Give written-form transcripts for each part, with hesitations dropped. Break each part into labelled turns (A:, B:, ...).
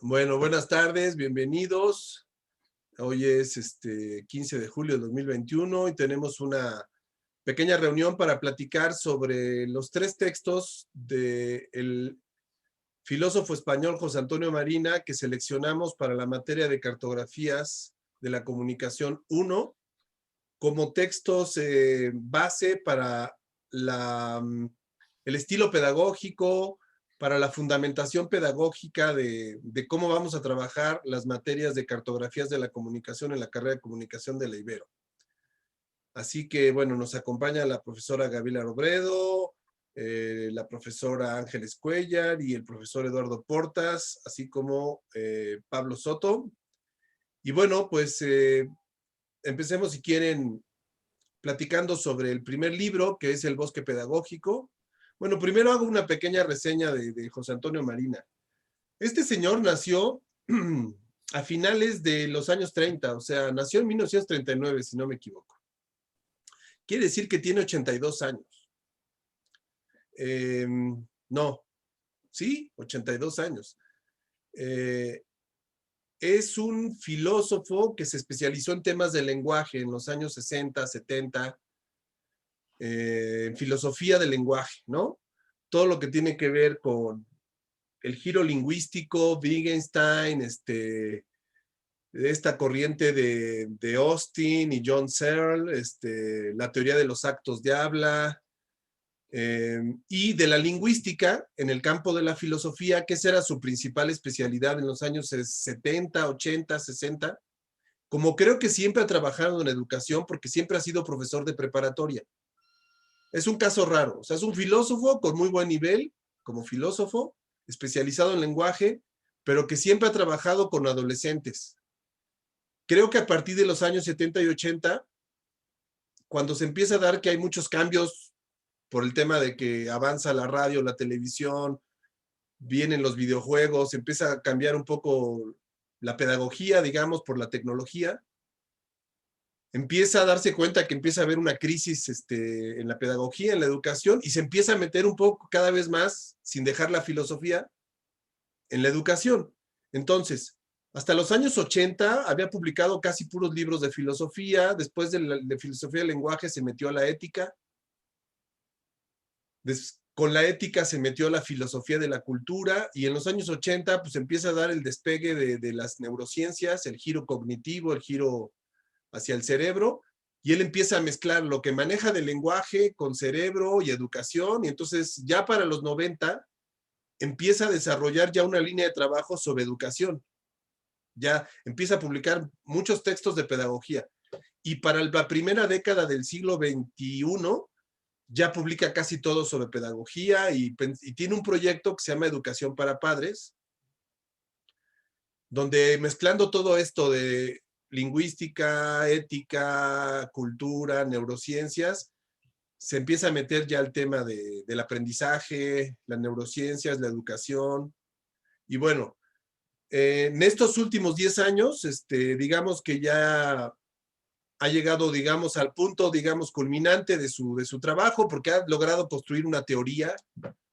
A: Bueno, buenas tardes, bienvenidos. Hoy es 15 de julio de 2021 y tenemos una pequeña reunión para platicar sobre los tres textos del filósofo español José Antonio Marina que seleccionamos para la materia de cartografías de la comunicación 1 como textos base para el estilo pedagógico, para la fundamentación pedagógica de cómo vamos a trabajar las materias de cartografías de la comunicación en la carrera de comunicación de la Ibero. Así que, bueno, nos acompaña la profesora Gabriela Robredo, la profesora Ángeles Cuellar y el profesor Eduardo Portas, así como Pablo Soto. Y bueno, pues empecemos si quieren platicando sobre el primer libro, que es El Bosque Pedagógico. Bueno, primero hago una pequeña reseña de José Antonio Marina. Este señor nació a finales de los años 30, o sea, nació en 1939, si no me equivoco. Quiere decir que tiene 82 años. No, sí, 82 años. Es un filósofo que se especializó en temas de lenguaje en los años 60, 70, en filosofía del lenguaje, ¿no? Todo lo que tiene que ver con el giro lingüístico, Wittgenstein, esta corriente de Austin y John Searle, la teoría de los actos de habla, y de la lingüística en el campo de la filosofía, que esa era su principal especialidad en los años 70, 80, 60, como creo que siempre ha trabajado en educación porque siempre ha sido profesor de preparatoria. Es un caso raro, o sea, es un filósofo con muy buen nivel, como filósofo, especializado en lenguaje, pero que siempre ha trabajado con adolescentes. Creo que a partir de los años 70 y 80, cuando se empieza a dar que hay muchos cambios por el tema de que avanza la radio, la televisión, vienen los videojuegos, empieza a cambiar un poco la pedagogía, digamos, por la tecnología, empieza a darse cuenta que empieza a haber una crisis en la pedagogía, en la educación, y se empieza a meter un poco cada vez más, sin dejar la filosofía, en la educación. Entonces, hasta los años 80 había publicado casi puros libros de filosofía, después de filosofía del lenguaje se metió a la ética, con la ética se metió a la filosofía de la cultura, y en los años 80 pues empieza a dar el despegue de las neurociencias, el giro cognitivo, el giro hacia el cerebro, y él empieza a mezclar lo que maneja de lenguaje con cerebro y educación, y entonces ya para los 90 empieza a desarrollar ya una línea de trabajo sobre educación. Ya empieza a publicar muchos textos de pedagogía. Y para la primera década del siglo XXI ya publica casi todo sobre pedagogía y tiene un proyecto que se llama Educación para Padres, donde mezclando todo esto de lingüística, ética, cultura, neurociencias, se empieza a meter ya el tema del aprendizaje, las neurociencias, la educación. Y bueno, en estos últimos 10 años, digamos que ya ha llegado, digamos, al punto, digamos, culminante de su trabajo, porque ha logrado construir una teoría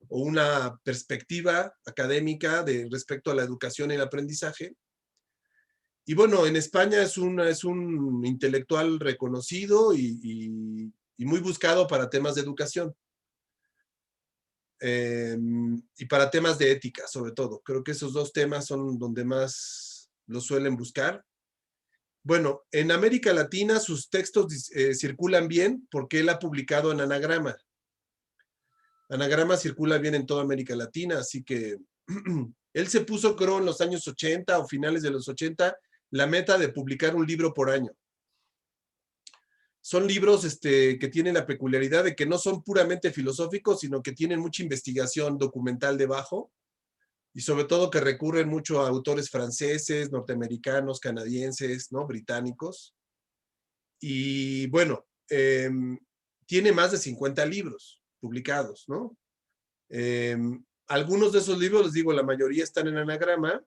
A: o una perspectiva académica respecto a la educación y el aprendizaje. Y bueno, en España es un intelectual reconocido y muy buscado para temas de educación. Y para temas de ética, sobre todo. Creo que esos dos temas son donde más lo suelen buscar. Bueno, en América Latina sus textos circulan bien porque él ha publicado en Anagrama. Anagrama circula bien en toda América Latina, así que él se puso, creo, en los años 80 o finales de los 80, la meta de publicar un libro por año. Son libros que tienen la peculiaridad de que no son puramente filosóficos, sino que tienen mucha investigación documental debajo, y sobre todo que recurren mucho a autores franceses, norteamericanos, canadienses, ¿no? Británicos. Y bueno, tiene más de 50 libros publicados, ¿no? Algunos de esos libros, les digo, la mayoría están en Anagrama,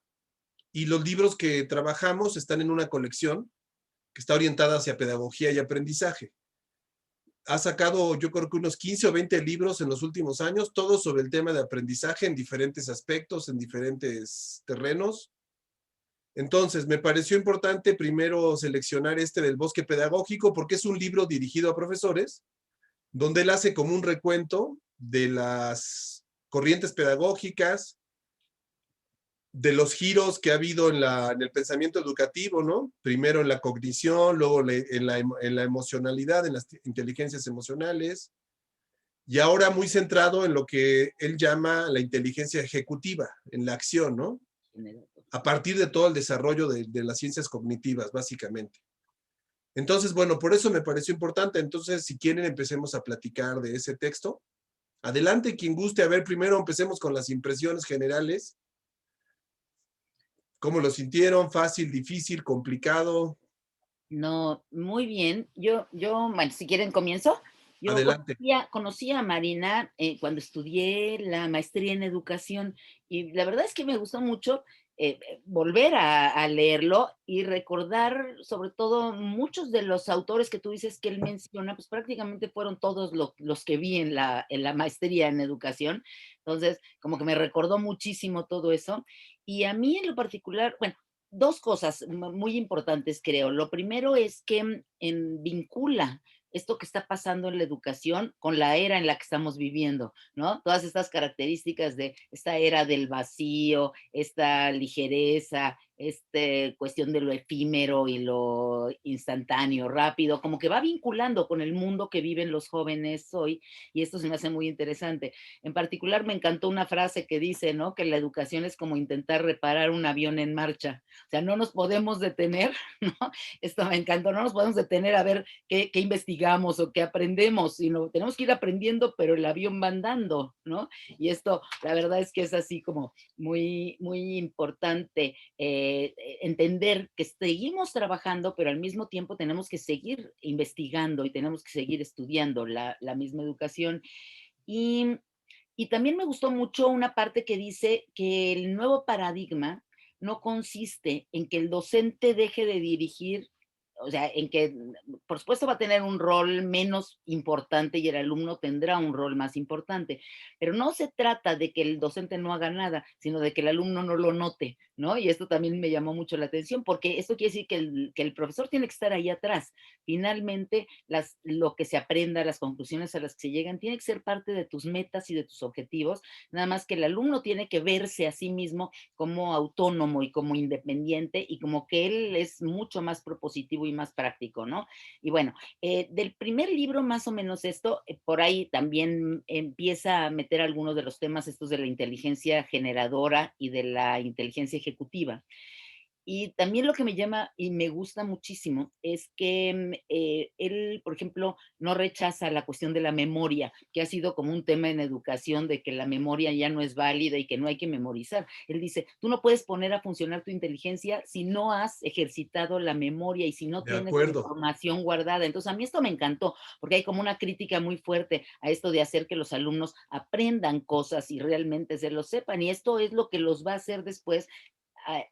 A: y los libros que trabajamos están en una colección que está orientada hacia pedagogía y aprendizaje. ha sacado yo creo que unos 15 o 20 libros en los últimos años, todos sobre el tema de aprendizaje en diferentes aspectos, en diferentes terrenos. Entonces, me pareció importante primero seleccionar este del Bosque Pedagógico porque es un libro dirigido a profesores, donde él hace como un recuento de las corrientes pedagógicas, de los giros que ha habido en el pensamiento educativo, ¿no? Primero en la cognición, luego en la emocionalidad, en las inteligencias emocionales, y ahora muy centrado en lo que él llama la inteligencia ejecutiva, en la acción, ¿no? A partir de todo el desarrollo de las ciencias cognitivas, básicamente. Entonces, bueno, por eso me pareció importante. Entonces, si quieren, empecemos a platicar de ese texto. Adelante, quien guste. A ver, primero empecemos con las impresiones generales. ¿Cómo lo sintieron? ¿Fácil, difícil, complicado?
B: No, muy bien. Bueno, si quieren comienzo. Yo
A: Adelante.
B: conocí a Marina cuando estudié la maestría en educación y la verdad es que me gustó mucho volver a leerlo y recordar sobre todo muchos de los autores que tú dices que él menciona, pues prácticamente fueron todos los que vi en la maestría en educación. Entonces, como que me recordó muchísimo todo eso. Y a mí en lo particular, bueno, dos cosas muy importantes, creo. Lo primero es que vincula esto que está pasando en la educación con la era en la que estamos viviendo, ¿no? Todas estas características de esta era del vacío, esta ligereza, cuestión de lo efímero y lo instantáneo, rápido, como que va vinculando con el mundo que viven los jóvenes hoy, y esto se me hace muy interesante. En particular, me encantó una frase que dice, ¿no? Que la educación es como intentar reparar un avión en marcha. O sea, no nos podemos detener, ¿no? Esto me encantó, no nos podemos detener a ver qué investigamos o qué aprendemos, sino tenemos que ir aprendiendo, pero el avión va andando, ¿no? Y esto, la verdad es que es así como muy, muy importante entender que seguimos trabajando, pero al mismo tiempo tenemos que seguir investigando y tenemos que seguir estudiando la misma educación. Y y también me gustó mucho una parte que dice que el nuevo paradigma no consiste en que el docente deje de dirigir, o sea, en que por supuesto va a tener un rol menos importante y el alumno tendrá un rol más importante, pero no se trata de que el docente no haga nada, sino de que el alumno no lo note, ¿no? Y esto también me llamó mucho la atención, porque esto quiere decir que el profesor tiene que estar ahí atrás. Finalmente, lo que se aprenda, las conclusiones a las que se llegan, tiene que ser parte de tus metas y de tus objetivos, nada más que el alumno tiene que verse a sí mismo como autónomo y como independiente y como que él es mucho más propositivo y más práctico, ¿no? Y bueno, del primer libro más o menos esto, por ahí también empieza a meter algunos de los temas estos de la inteligencia generadora y de la inteligencia ejecutiva. Y también lo que me llama y me gusta muchísimo es que él, por ejemplo, no rechaza la cuestión de la memoria, que ha sido como un tema en educación de que la memoria ya no es válida y que no hay que memorizar. Él dice, tú no puedes poner a funcionar tu inteligencia si no has ejercitado la memoria y si no
A: De
B: tienes la
A: acuerdo.
B: información guardada. Entonces, a mí esto me encantó, porque hay como una crítica muy fuerte a esto de hacer que los alumnos aprendan cosas y realmente se lo sepan. Y esto es lo que los va a hacer después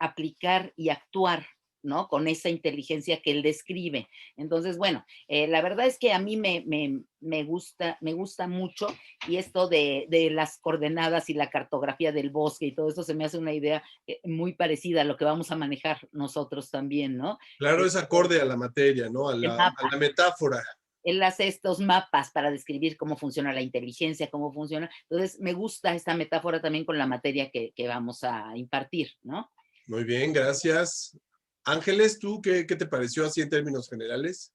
B: aplicar y actuar, ¿no? Con esa inteligencia que él describe. Entonces, bueno, la verdad es que a mí me gusta mucho y esto de las coordenadas y la cartografía del bosque y todo eso se me hace una idea muy parecida a lo que vamos a manejar nosotros también, ¿no?
A: Claro, es
B: Esto,
A: acorde a la materia, ¿no?
B: el
A: A
B: mapa.
A: la metáfora.
B: Él hace estos mapas para describir cómo funciona la inteligencia, cómo funciona. Entonces, me gusta esta metáfora también con la materia que vamos a impartir, ¿no?
A: Muy bien, gracias. Ángeles, ¿tú qué te pareció así en términos generales?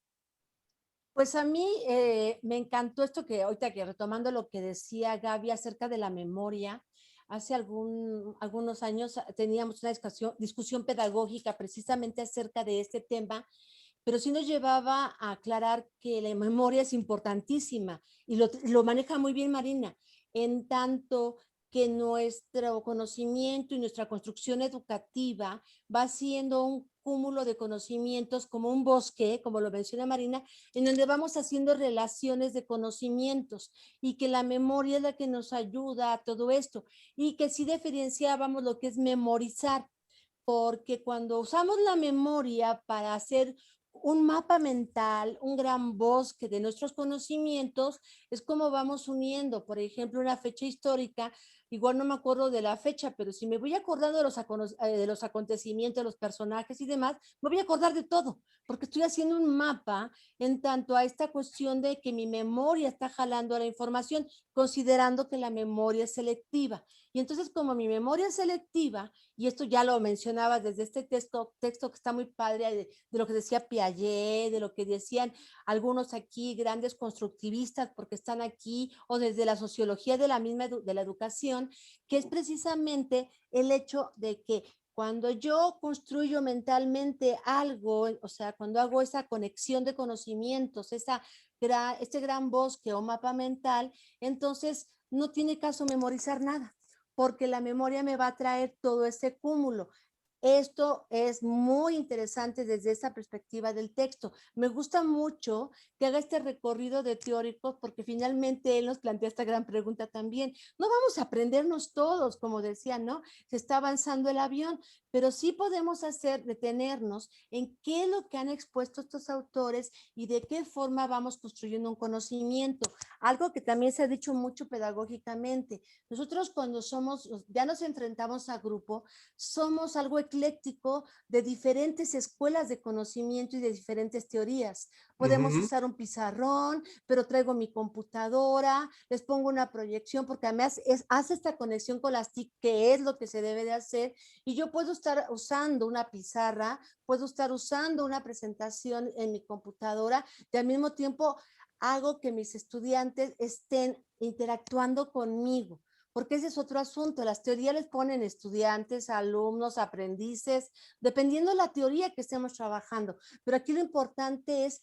C: Pues a mí me encantó esto que ahorita que retomando lo que decía Gaby acerca de la memoria, hace algunos años teníamos una discusión pedagógica precisamente acerca de este tema, pero sí nos llevaba a aclarar que la memoria es importantísima y lo maneja muy bien Marina, en tanto que nuestro conocimiento y nuestra construcción educativa va siendo un cúmulo de conocimientos como un bosque, como lo menciona Marina, en donde vamos haciendo relaciones de conocimientos y que la memoria es la que nos ayuda a todo esto y que sí diferenciábamos lo que es memorizar, porque cuando usamos la memoria para hacer un mapa mental, un gran bosque de nuestros conocimientos, es como vamos uniendo, por ejemplo, una fecha histórica, igual no me acuerdo de la fecha, pero si me voy acordando de los acontecimientos, de los personajes y demás, me voy a acordar de todo, porque estoy haciendo un mapa en tanto a esta cuestión de que mi memoria está jalando la información, considerando que la memoria es selectiva. Y entonces, como mi memoria es selectiva, y esto ya lo mencionaba desde este texto que está muy padre, de lo que decía Piaget, de lo que decían algunos aquí, grandes constructivistas, porque están aquí, o desde la sociología de la misma de la educación, que es precisamente el hecho de que cuando yo construyo mentalmente algo, o sea, cuando hago esa conexión de conocimientos, este gran bosque o mapa mental, entonces no tiene caso memorizar nada, porque la memoria me va a traer todo ese cúmulo. Esto es muy interesante desde esa perspectiva del texto. Me gusta mucho que haga este recorrido de teóricos porque finalmente él nos plantea esta gran pregunta también. No vamos a aprendernos todos, como decía, ¿no? Se está avanzando el avión, pero sí podemos detenernos en qué es lo que han expuesto estos autores y de qué forma vamos construyendo un conocimiento. Algo que también se ha dicho mucho pedagógicamente. Nosotros cuando ya nos enfrentamos a grupo, somos algo ecléctico de diferentes escuelas de conocimiento y de diferentes teorías. Podemos
A: Ujú.
C: usar un pizarrón, pero traigo mi computadora, les pongo una proyección, porque además hace esta conexión con las TIC, que es lo que se debe de hacer, y yo puedo estar usando una pizarra, puedo estar usando una presentación en mi computadora, y al mismo tiempo hago que mis estudiantes estén interactuando conmigo, porque ese es otro asunto. Las teorías les ponen estudiantes, alumnos, aprendices, dependiendo de la teoría que estemos trabajando. Pero aquí lo importante es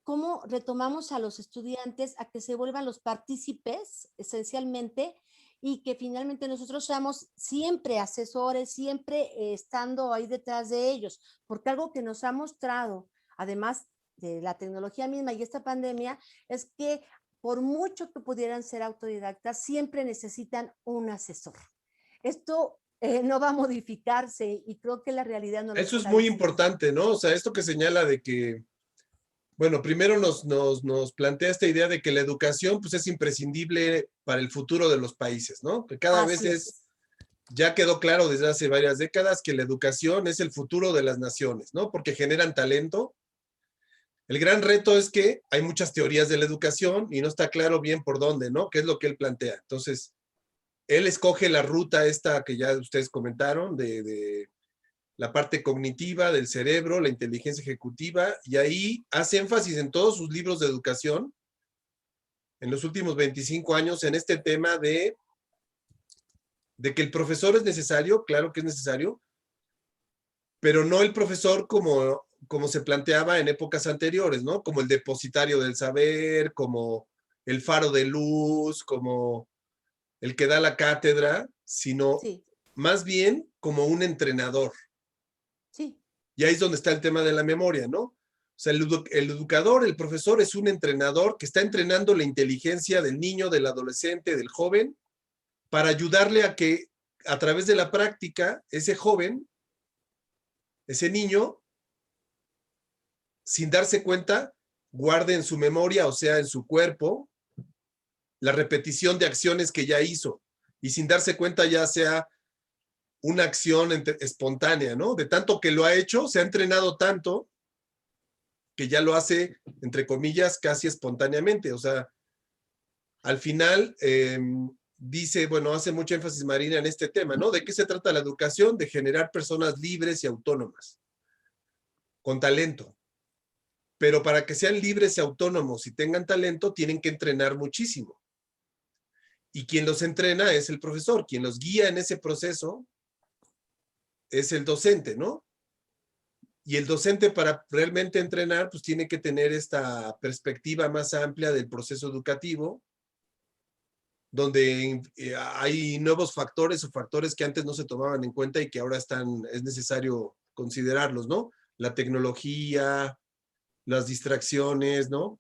C: cómo retomamos a los estudiantes a que se vuelvan los partícipes, esencialmente, y que finalmente nosotros seamos siempre asesores, siempre estando ahí detrás de ellos, porque algo que nos ha mostrado, además de la tecnología misma y esta pandemia, es que por mucho que pudieran ser autodidactas, siempre necesitan un asesor. Esto no va a modificarse y creo que la realidad no lo
A: Eso es
C: está
A: muy
C: diciendo.
A: importante, ¿no? O sea, esto que señala de que, bueno, primero nos plantea esta idea de que la educación pues, es imprescindible para el futuro de los países, ¿no? Que cada vez
C: Así es.
A: ya quedó claro desde hace varias décadas que la educación es el futuro de las naciones, ¿no? Porque generan talento. El gran reto es que hay muchas teorías de la educación y no está claro bien por dónde, ¿no? ¿Qué es lo que él plantea? Entonces, él escoge la ruta esta que ya ustedes comentaron, de la parte cognitiva del cerebro, la inteligencia ejecutiva, y ahí hace énfasis en todos sus libros de educación, en los últimos 25 años, en este tema de que el profesor es necesario, claro que es necesario, pero no el profesor como se planteaba en épocas anteriores, ¿no? Como el depositario del saber, como el faro de luz, como el que da la cátedra, sino
C: Sí,
A: más bien como un entrenador.
C: sí,
A: Y ahí es donde está el tema de la memoria, ¿no? O sea, el educador, el profesor es un entrenador que está entrenando la inteligencia del niño, del adolescente, del joven, para ayudarle a que a través de la práctica, ese joven, ese niño, sin darse cuenta, guarde en su memoria, o sea, en su cuerpo, la repetición de acciones que ya hizo. Y sin darse cuenta ya sea una acción espontánea, ¿no? De tanto que lo ha hecho, se ha entrenado tanto que ya lo hace, entre comillas, casi espontáneamente. O sea, al final dice, bueno, hace mucho énfasis Marina en este tema, ¿no? ¿De qué se trata la educación? De generar personas libres y autónomas, con talento. Pero para que sean libres y autónomos y tengan talento, tienen que entrenar muchísimo. Y quien los entrena es el profesor, quien los guía en ese proceso es el docente, ¿no? Y el docente para realmente entrenar, pues tiene que tener esta perspectiva más amplia del proceso educativo, donde hay nuevos factores o factores que antes no se tomaban en cuenta y que ahora es necesario considerarlos, ¿no? La tecnología, las distracciones, ¿no?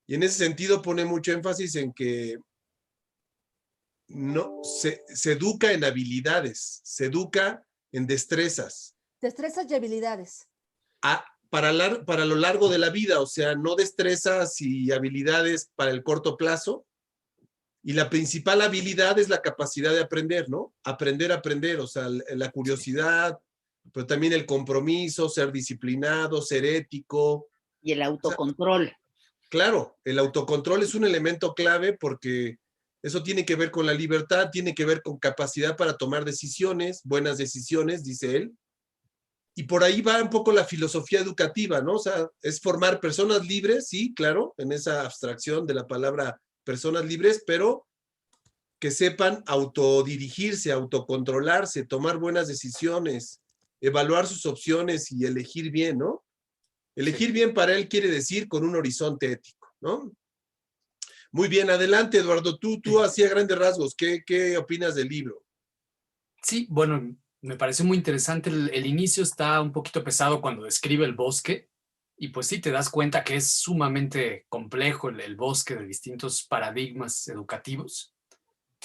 A: Y en ese sentido pone mucho énfasis en que no, se educa en habilidades, se educa en destrezas,
C: destrezas y habilidades.
A: para lo largo de la vida, o sea, no destrezas y habilidades para el corto plazo. Y la principal habilidad es la capacidad de aprender, ¿no? Aprender, o sea, la curiosidad, pero también el compromiso, ser disciplinado, ser ético.
B: Y el
A: O sea,
B: autocontrol.
A: claro, el autocontrol es un elemento clave porque eso tiene que ver con la libertad, tiene que ver con capacidad para tomar decisiones, buenas decisiones, dice él. Y por ahí va un poco la filosofía educativa, ¿no? O sea, es formar personas libres, sí, claro, en esa abstracción de la palabra personas libres, pero que sepan autodirigirse, autocontrolarse, tomar buenas decisiones, evaluar sus opciones y elegir bien, ¿no? Elegir bien para él quiere decir con un horizonte ético, ¿no? Muy bien, adelante, Eduardo. Tú así a grandes rasgos, ¿qué opinas del libro?
D: Sí, bueno, me pareció muy interesante. El inicio está un poquito pesado cuando describe el bosque y pues sí, te das cuenta que es sumamente complejo el bosque de distintos paradigmas educativos,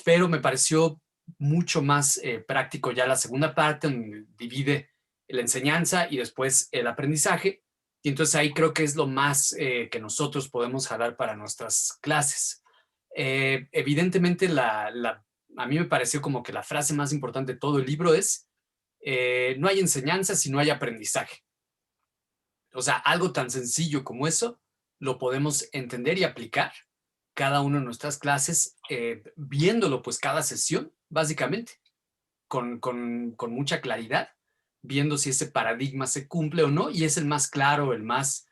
D: pero me pareció mucho más práctico ya la segunda parte, donde divide la enseñanza y después el aprendizaje. Y entonces ahí creo que es lo más que nosotros podemos jalar para nuestras clases. Evidentemente, a mí me pareció como que la frase más importante de todo el libro es, no hay enseñanza si no hay aprendizaje. O sea, algo tan sencillo como eso lo podemos entender y aplicar cada uno de nuestras clases, viéndolo pues cada sesión, básicamente, con mucha claridad, viendo si ese paradigma se cumple o no, y es el más claro, el más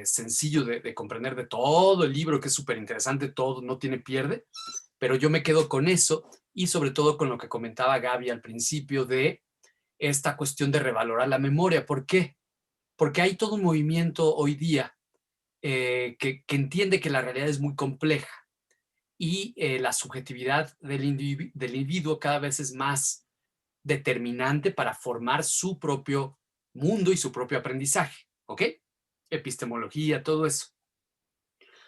D: sencillo de comprender de todo el libro, que es súper interesante, todo, no tiene pierde, pero yo me quedo con eso y sobre todo con lo que comentaba Gaby al principio de esta cuestión de revalorar la memoria. ¿Por qué? Porque hay todo un movimiento hoy día que entiende que la realidad es muy compleja y la subjetividad del individuo cada vez es más determinante para formar su propio mundo y su propio aprendizaje, ¿ok? Epistemología, todo eso.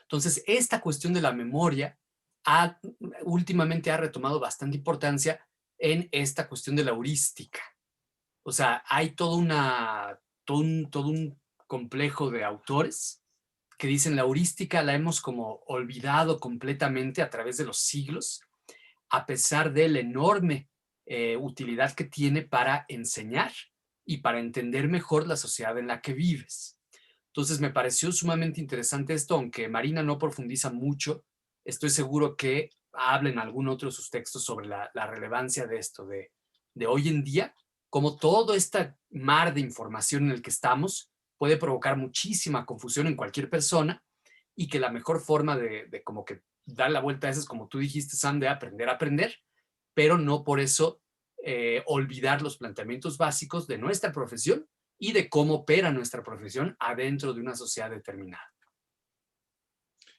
D: Entonces, esta cuestión de la memoria últimamente ha retomado bastante importancia en esta cuestión de la heurística. O sea, hay todo un complejo de autores que dicen la heurística la hemos como olvidado completamente a través de los siglos, a pesar de la enorme utilidad que tiene para enseñar y para entender mejor la sociedad en la que vives. Entonces me pareció sumamente interesante esto, aunque Marina no profundiza mucho, estoy seguro que habla en algún otro de sus textos sobre la relevancia de esto, de hoy en día, como todo este mar de información en el que estamos puede provocar muchísima confusión en cualquier persona y que la mejor forma de como que dar la vuelta a eso es, como tú dijiste, Sam, de aprender a aprender, pero no por eso olvidar los planteamientos básicos de nuestra profesión y de cómo opera nuestra profesión adentro de una sociedad determinada.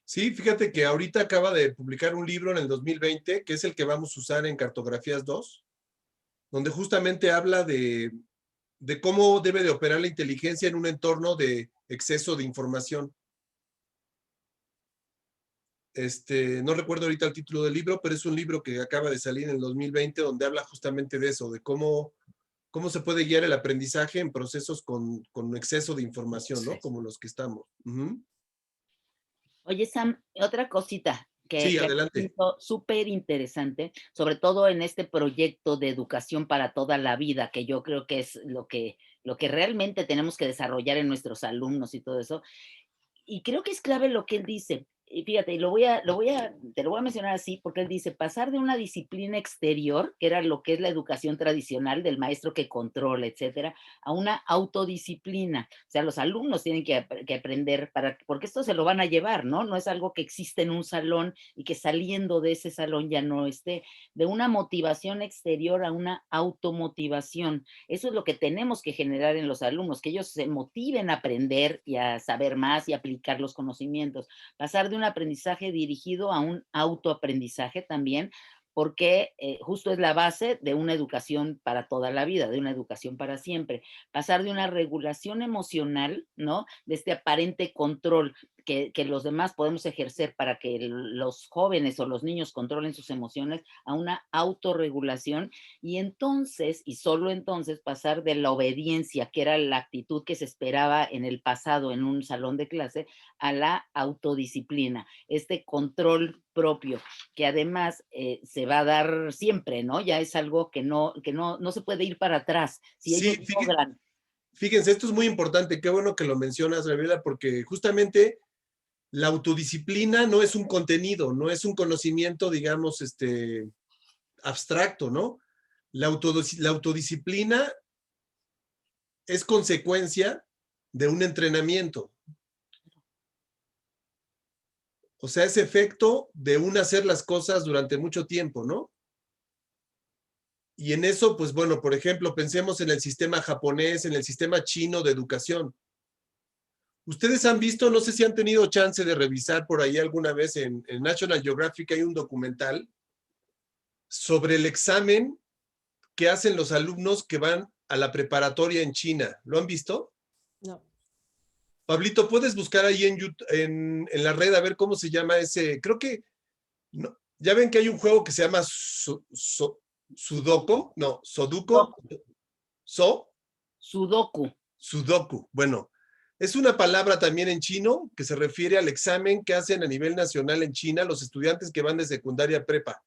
A: Sí, fíjate que ahorita acaba de publicar un libro en el 2020, que es el que vamos a usar en Cartografías 2, donde justamente habla de cómo debe de operar la inteligencia en un entorno de exceso de información. No recuerdo ahorita el título del libro, pero es un libro que acaba de salir en el 2020 donde habla justamente de eso, de cómo se puede guiar el aprendizaje en procesos con exceso de información, ¿no? Como los que estamos.
B: Oye, Sam, otra cosita
A: Sí,
B: que
A: adelante.
B: siento súper interesante, sobre todo en este proyecto de educación para toda la vida, que yo creo que es lo que realmente tenemos que desarrollar en nuestros alumnos y todo eso, y creo que es clave lo que él dice. Y fíjate, y te lo voy a mencionar así, porque él dice, pasar de una disciplina exterior, que era lo que es la educación tradicional del maestro que controla, etcétera, a una autodisciplina. O sea, los alumnos tienen que aprender, porque esto se lo van a llevar, ¿no? No es algo que existe en un salón y que saliendo de ese salón ya no esté. De una motivación exterior a una automotivación. Eso es lo que tenemos que generar en los alumnos, que ellos se motiven a aprender y a saber más y aplicar los conocimientos. Pasar de un aprendizaje dirigido a un autoaprendizaje también, porque justo es la base de una educación para toda la vida, de una educación para siempre. Pasar de una regulación emocional, ¿no? De este aparente control que los demás podemos ejercer para que los jóvenes o los niños controlen sus emociones, a una autorregulación, y entonces, y solo entonces, pasar de la obediencia, que era la actitud que se esperaba en el pasado en un salón de clase, a la autodisciplina, este control propio, que además se va a dar siempre, ¿no? Ya es algo que no se puede ir para atrás. Si ellos
A: Sí,
B: logran.
A: fíjense, esto es muy importante, qué bueno que lo mencionas, Gabriela, porque justamente la autodisciplina no es un contenido, no es un conocimiento, digamos, abstracto, ¿no? La autodisciplina es consecuencia de un entrenamiento. O sea, es efecto de un hacer las cosas durante mucho tiempo, ¿no? Y en eso, pues bueno, por ejemplo, pensemos en el sistema japonés, en el sistema chino de educación. Ustedes han visto, no sé si han tenido chance de revisar por ahí alguna vez en National Geographic, hay un documental sobre el examen que hacen los alumnos que van a la preparatoria en China. ¿Lo han visto?
C: No.
A: Pablito, puedes buscar ahí en, YouTube, en la red a ver cómo se llama ese. Creo que, no, ya ven que hay un juego que se llama Sudoku, no, Soduko,
B: Sudoku.
A: Sudoku. Bueno, es una palabra también en chino que se refiere al examen que hacen a nivel nacional en China los estudiantes que van de secundaria a prepa.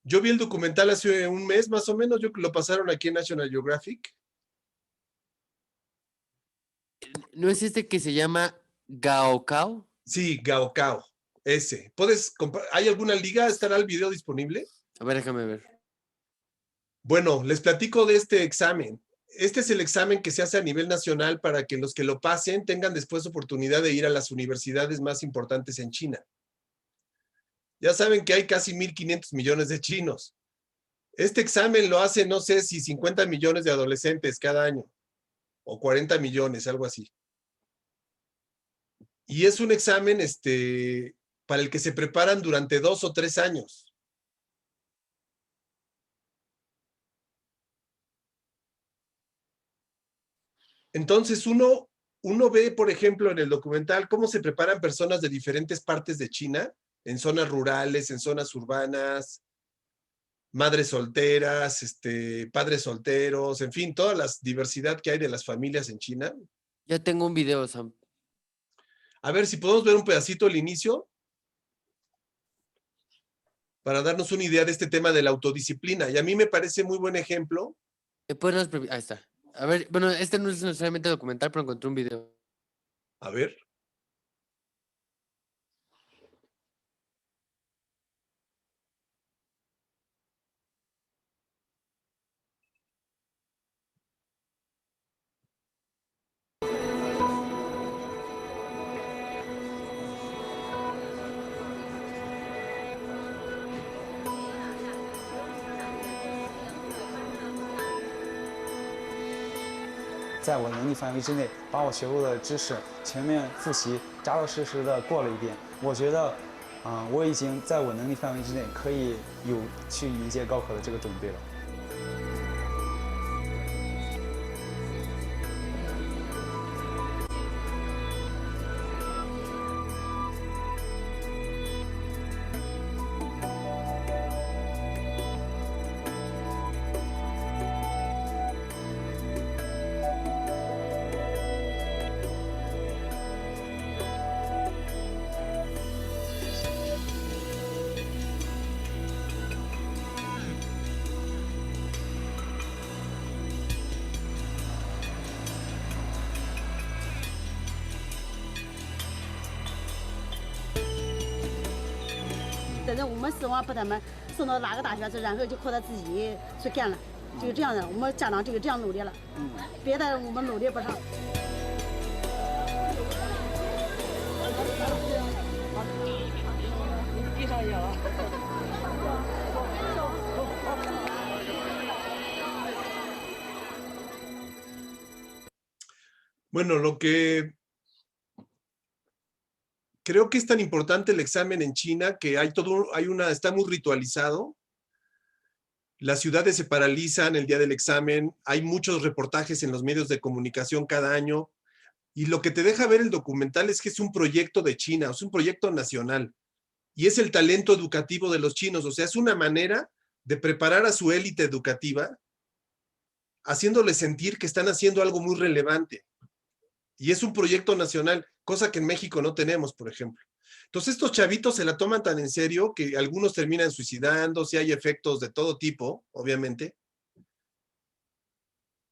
A: Yo vi el documental hace un mes más o menos, yo lo pasaron aquí en National Geographic.
E: ¿No es este que se llama Gaokao?
A: Sí, Gaokao, ese. ¿Hay alguna liga? ¿Estará el video disponible?
E: A ver, déjame ver.
A: Bueno, les platico de este examen. Este es el examen que se hace a nivel nacional para que los que lo pasen tengan después oportunidad de ir a las universidades más importantes en China. Ya saben que hay casi 1.500 millones de chinos. Este examen lo hacen, no sé si 50 millones de adolescentes cada año, o 40 millones, algo así. Y es un examen para el que se preparan durante 2 o 3 años. Entonces uno ve, por ejemplo, en el documental cómo se preparan personas de diferentes partes de China, en zonas rurales, en zonas urbanas, madres solteras, padres solteros, en fin, toda la diversidad que hay de las familias en China.
E: Ya tengo un video, Sam.
A: A ver si podemos ver un pedacito al inicio para darnos una idea de este tema de la autodisciplina. Y a mí me parece muy buen ejemplo.
E: Ahí está. A ver, bueno, este no es necesariamente documental, pero encontré un video.
A: A ver.
F: 在我能力范围之内，把我学过的知识全面复习，扎扎实实的过了一遍。我觉得，我已经在我能力范围之内，可以有去迎接高考的这个准备了。
G: 等着我们希望把他们送到哪个大学去，然后就靠他自己去干了，就这样的。我们家长就这样努力了，别的我们努力不上。闭上眼了。
A: Bueno, lo que creo que es tan importante el examen en China que está muy ritualizado. Las ciudades se paralizan el día del examen, hay muchos reportajes en los medios de comunicación cada año, y lo que te deja ver el documental es que es un proyecto de China, es un proyecto nacional, y es el talento educativo de los chinos, o sea, es una manera de preparar a su élite educativa, haciéndoles sentir que están haciendo algo muy relevante. Y es un proyecto nacional, cosa que en México no tenemos, por ejemplo. Entonces estos chavitos se la toman tan en serio que algunos terminan suicidándose, hay efectos de todo tipo, obviamente.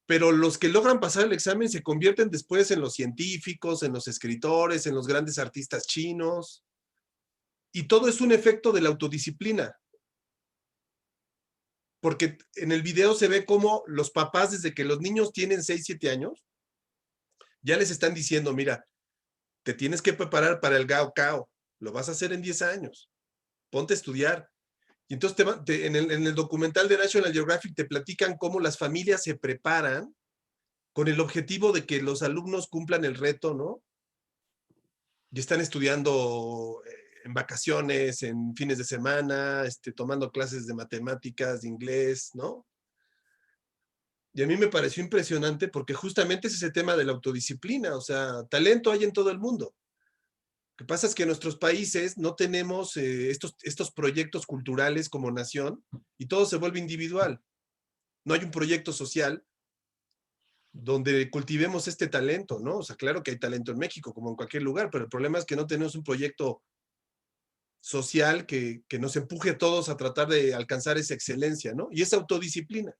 A: Pero los que logran pasar el examen se convierten después en los científicos, en los escritores, en los grandes artistas chinos. Y todo es un efecto de la autodisciplina. Porque en el video se ve cómo los papás, desde que los niños tienen 6, 7 años, ya les están diciendo, mira, te tienes que preparar para el Gaokao, lo vas a hacer en 10 años, ponte a estudiar. Y entonces en el documental de National Geographic te platican cómo las familias se preparan con el objetivo de que los alumnos cumplan el reto, ¿no? Y están estudiando en vacaciones, en fines de semana, tomando clases de matemáticas, de inglés, ¿no? Y a mí me pareció impresionante porque justamente es ese tema de la autodisciplina, o sea, talento hay en todo el mundo. Lo que pasa es que en nuestros países no tenemos estos proyectos culturales como nación y todo se vuelve individual. No hay un proyecto social donde cultivemos este talento, ¿no? O sea, claro que hay talento en México, como en cualquier lugar, pero el problema es que no tenemos un proyecto social que nos empuje a todos a tratar de alcanzar esa excelencia, ¿no? Y esa autodisciplina.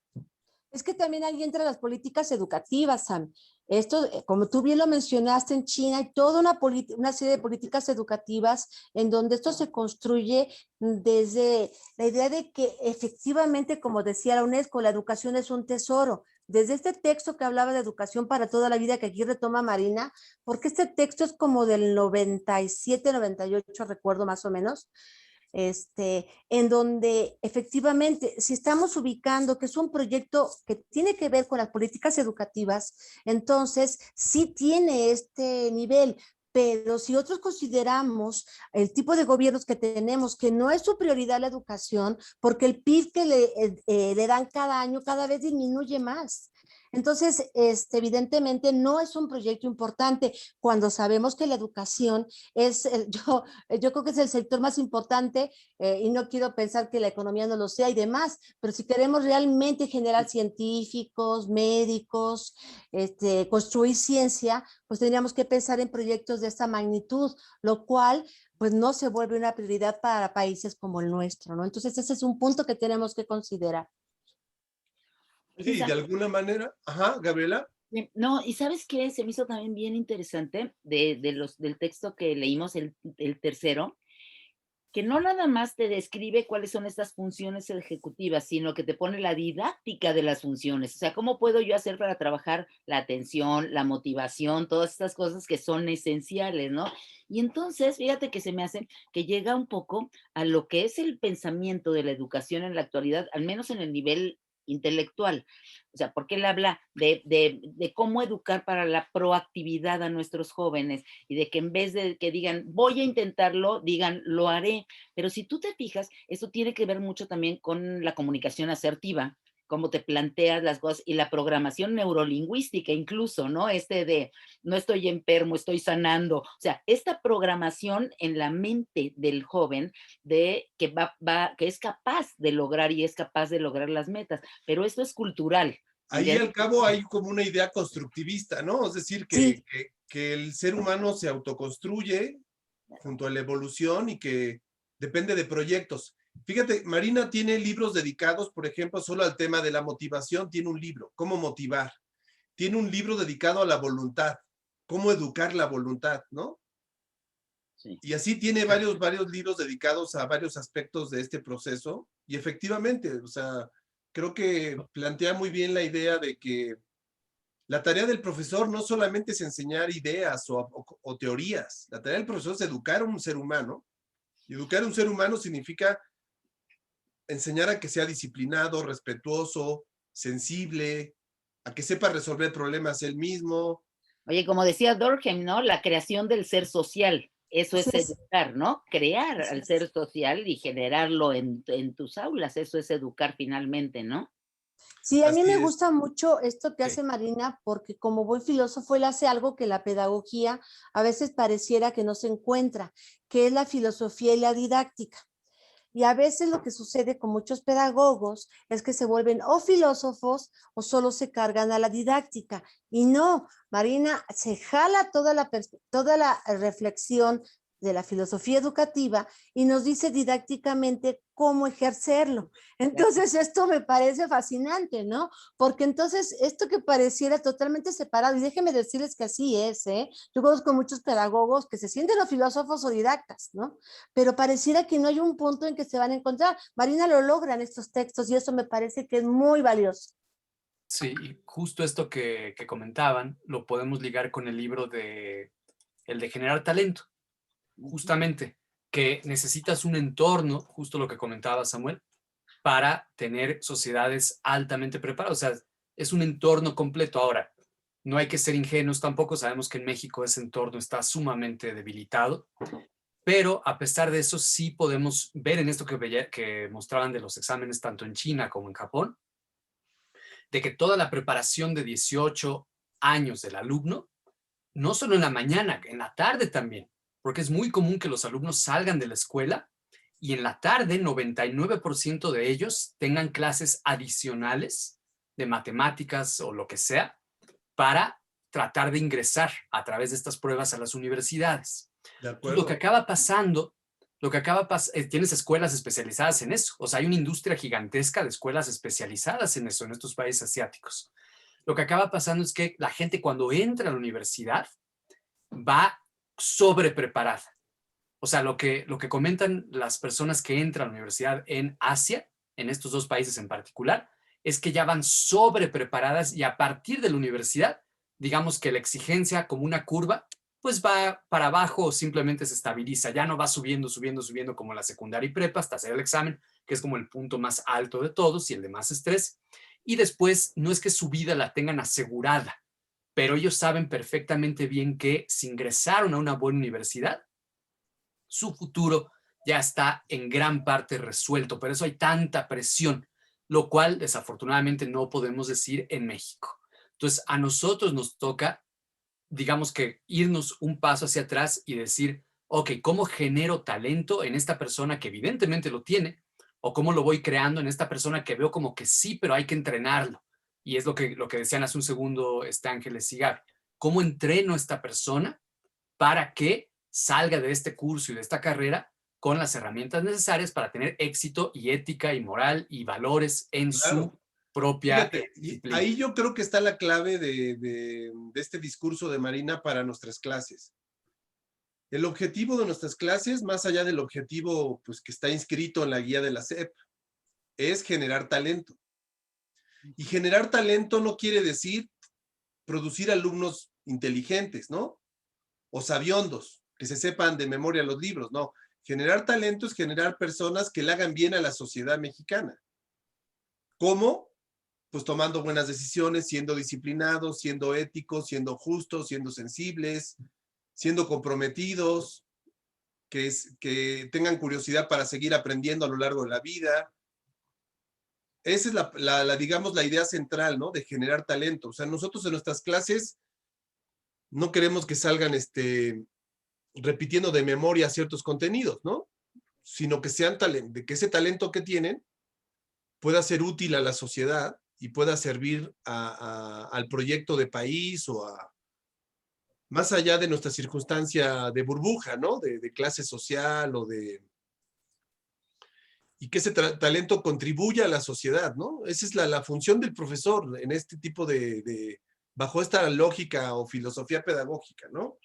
C: Es que también ahí entran las políticas educativas, Sam. Esto, como tú bien lo mencionaste, en China hay toda una serie de políticas educativas en donde esto se construye desde la idea de que efectivamente, como decía la UNESCO, la educación es un tesoro. Desde este texto que hablaba de educación para toda la vida, que aquí retoma Marina, porque este texto es como del 97, 98, recuerdo más o menos, en donde efectivamente, si estamos ubicando que es un proyecto que tiene que ver con las políticas educativas, entonces sí tiene este nivel. Pero si otros consideramos el tipo de gobiernos que tenemos, que no es su prioridad la educación, porque el PIB que le dan cada año cada vez disminuye más. Entonces, evidentemente no es un proyecto importante cuando sabemos que la educación es, yo creo que es el sector más importante y no quiero pensar que la economía no lo sea y demás, pero si queremos realmente generar científicos, médicos, construir ciencia, pues tendríamos que pensar en proyectos de esta magnitud, lo cual pues no se vuelve una prioridad para países como el nuestro, ¿no? Entonces ese es un punto que tenemos que considerar.
A: Sí, de alguna manera. Ajá, Gabriela.
B: No, y ¿sabes qué? Se me hizo también bien interesante del texto que leímos, el tercero, que no nada más te describe cuáles son estas funciones ejecutivas, sino que te pone la didáctica de las funciones. O sea, ¿cómo puedo yo hacer para trabajar la atención, la motivación, todas estas cosas que son esenciales, ¿no? Y entonces, fíjate que se me hace que llega un poco a lo que es el pensamiento de la educación en la actualidad, al menos en el nivel intelectual. O sea, porque él habla de cómo educar para la proactividad a nuestros jóvenes y de que en vez de que digan, voy a intentarlo, digan, lo haré. Pero si tú te fijas, eso tiene que ver mucho también con la comunicación asertiva, cómo te planteas las cosas y la programación neurolingüística incluso, ¿no? De no estoy enfermo, estoy sanando. O sea, esta programación en la mente del joven de que que es capaz de lograr y es capaz de lograr las metas, pero esto es cultural.
A: Ahí al cabo hay como una idea constructivista, ¿no? Es decir,
C: Sí.
A: que el ser humano se autoconstruye junto a la evolución y que depende de proyectos. Fíjate, Marina tiene libros dedicados, por ejemplo, solo al tema de la motivación, tiene un libro, cómo motivar. Tiene un libro dedicado a la voluntad, cómo educar la voluntad, ¿no?
B: Sí.
A: Y así tiene varios libros dedicados a varios aspectos de este proceso. Y efectivamente, o sea, creo que plantea muy bien la idea de que la tarea del profesor no solamente es enseñar ideas o teorías. La tarea del profesor es educar a un ser humano. Y educar a un ser humano significa enseñar a que sea disciplinado, respetuoso, sensible, a que sepa resolver problemas él mismo.
B: Oye, como decía Durkheim, ¿no? La creación del ser social. eso
C: Así
B: es
C: es,
B: educar, ¿no? Crear
C: así
B: al ser
C: es.
B: social y generarlo en tus aulas, eso es educar finalmente, ¿no?
C: Sí, a mí
A: Así
C: me
A: es.
C: gusta mucho esto que
A: Sí,
C: hace Marina porque como buen filósofo él hace algo que la pedagogía a veces pareciera que no se encuentra, que es la filosofía y la didáctica. Y a veces lo que sucede con muchos pedagogos es que se vuelven o filósofos o solo se cargan a la didáctica. Y no, Marina se jala toda la reflexión de la filosofía educativa y nos dice didácticamente cómo ejercerlo. Entonces, esto me parece fascinante, ¿no? Porque entonces, esto que pareciera totalmente separado, y déjenme decirles que así es, ¿eh? Yo conozco muchos pedagogos que se sienten los filósofos o didactas, ¿no? Pero pareciera que no hay un punto en que se van a encontrar. Marina lo logra en estos textos y eso me parece que es muy valioso.
D: Sí, y justo esto que comentaban lo podemos ligar con el libro de el de generar talento, justamente, que necesitas un entorno, justo lo que comentaba Samuel, para tener sociedades altamente preparadas. O sea, es un entorno completo. Ahora, no hay que ser ingenuos tampoco, sabemos que en México ese entorno está sumamente debilitado, pero a pesar de eso sí podemos ver en esto que mostraban de los exámenes tanto en China como en Japón, de que toda la preparación de 18 años del alumno, no solo en la mañana, en la tarde también, porque es muy común que los alumnos salgan de la escuela y en la tarde 99% de ellos tengan clases adicionales de matemáticas o lo que sea para tratar de ingresar a través de estas pruebas a las universidades.
A: de
D: Entonces, lo que
A: acuerdo.
D: acaba pasando, tienes escuelas especializadas en eso. O sea, hay una industria gigantesca de escuelas especializadas en eso, en estos países asiáticos. Lo que acaba pasando es que la gente cuando entra a la universidad va sobrepreparada. O sea, lo que comentan las personas que entran a la universidad en Asia, en estos dos países en particular, es que ya van sobrepreparadas y a partir de la universidad, digamos que la exigencia como una curva, pues va para abajo o simplemente se estabiliza, ya no va subiendo, subiendo, subiendo como la secundaria y prepa hasta hacer el examen, que es como el punto más alto de todos y el de más estrés. Y después no es que su vida la tengan asegurada, pero ellos saben perfectamente bien que si ingresaron a una buena universidad, su futuro ya está en gran parte resuelto. Por eso hay tanta presión, lo cual desafortunadamente no podemos decir en México. Entonces, a nosotros nos toca, digamos que irnos un paso hacia atrás y decir, ok, ¿cómo genero talento en esta persona que evidentemente lo tiene? ¿O cómo lo voy creando en esta persona que veo como que sí, pero hay que entrenarlo? Y es lo que decían hace un segundo Ángeles y Gaby. ¿Cómo entreno a esta persona para que salga de este curso y de esta carrera con las herramientas necesarias para tener éxito y ética y moral y valores en
A: Claro.
D: su propia
A: Fíjate, y
D: disciplina?
A: ahí yo creo que está la clave de este discurso de Marina para nuestras clases. El objetivo de nuestras clases, más allá del objetivo pues, que está inscrito en la guía de la SEP, es generar talento. Y generar talento no quiere decir producir alumnos inteligentes, ¿no? O sabiondos, que se sepan de memoria los libros, no. Generar talento es generar personas que le hagan bien a la sociedad mexicana. ¿Cómo? Pues tomando buenas decisiones, siendo disciplinados, siendo éticos, siendo justos, siendo sensibles, siendo comprometidos, que tengan curiosidad para seguir aprendiendo a lo largo de la vida. Esa es digamos, la idea central, ¿no? De generar talento. O sea, nosotros en nuestras clases no queremos que salgan repitiendo de memoria ciertos contenidos, ¿no? Sino que sean de que ese talento que tienen pueda ser útil a la sociedad y pueda servir al proyecto de país o más allá de nuestra circunstancia de burbuja, ¿no? De clase social y que ese talento contribuya a la sociedad, ¿no? Esa es la función del profesor en este tipo bajo esta lógica o filosofía pedagógica, ¿no?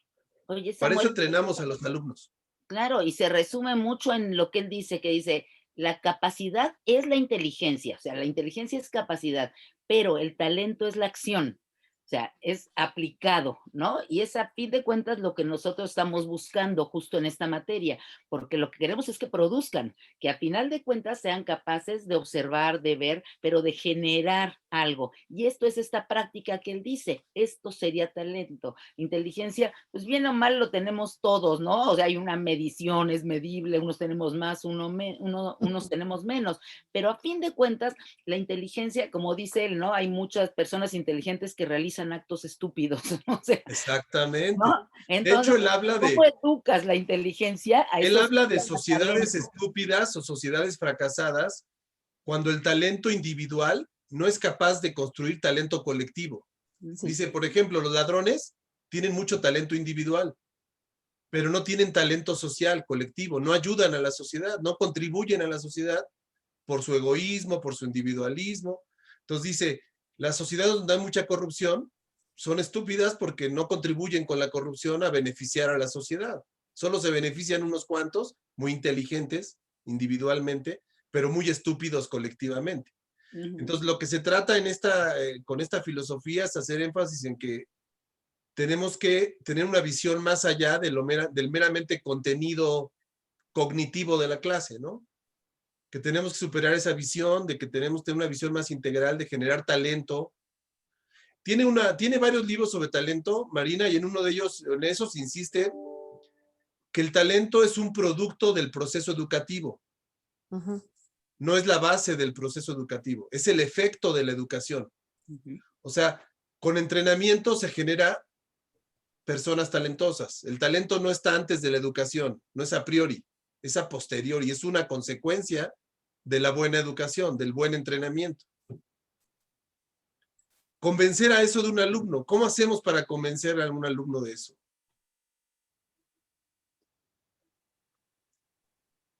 B: Oye,
A: Para eso
B: Samuel,
A: entrenamos a los alumnos.
B: claro, y se resume mucho en lo que él dice, que dice, la capacidad es la inteligencia, o sea, la inteligencia es capacidad, pero el talento es la acción, o sea, es aplicado, ¿no? Y es a fin de cuentas lo que nosotros estamos buscando justo en esta materia, porque lo que queremos es que produzcan, que a final de cuentas sean capaces de observar, de ver, pero de generar algo. Y esto es esta práctica que él dice, esto sería talento. Inteligencia, pues bien o mal lo tenemos todos, ¿no? O sea, hay una medición, es medible, unos tenemos más, unos tenemos menos, pero a fin de cuentas, la inteligencia, como dice él, ¿no? Hay muchas personas inteligentes que realizan actos estúpidos, ¿no? O sea,
A: Exactamente.
B: ¿no?
A: De hecho,
B: Entonces, ¿cómo educas la inteligencia a
A: él
B: esos
A: habla de
B: talento?
A: sociedades estúpidas o sociedades fracasadas cuando el talento individual no es capaz de construir talento colectivo.
C: Sí.
A: Dice, por ejemplo, los ladrones tienen mucho talento individual, pero no tienen talento social, colectivo, no ayudan a la sociedad, no contribuyen a la sociedad por su egoísmo, por su individualismo. Entonces dice, las sociedades donde hay mucha corrupción son estúpidas porque no contribuyen con la corrupción a beneficiar a la sociedad. Solo se benefician unos cuantos, muy inteligentes individualmente, pero muy estúpidos colectivamente. Entonces, lo que se trata con esta filosofía es hacer énfasis en que tenemos que tener una visión más allá del meramente contenido cognitivo de la clase, ¿no? Que tenemos que superar esa visión de que tenemos que tener una visión más integral de generar talento. Tiene varios libros sobre talento, Marina, y en uno de ellos, en esos, insiste que el talento es un producto del proceso educativo. No es la base del proceso educativo, es el efecto de la educación. O sea, con entrenamiento se genera personas talentosas. El talento no está antes de la educación, no es a priori, es a posteriori, es una consecuencia de la buena educación, del buen entrenamiento. Convencer a eso de un alumno. ¿Cómo hacemos para convencer a un alumno de eso?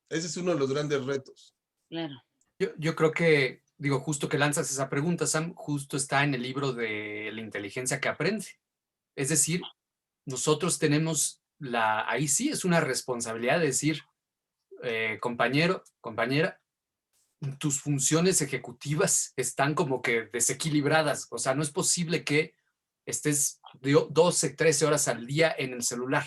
A: Ese es uno de los grandes retos.
B: Claro.
D: Yo creo que, digo, justo que lanzas esa pregunta, Sam, justo está en el libro de la inteligencia que aprende. Es decir, nosotros tenemos ahí sí es una responsabilidad de decir, compañero, compañera, tus funciones ejecutivas están como que desequilibradas. O sea, no es posible que estés 12, 13 horas al día en el celular.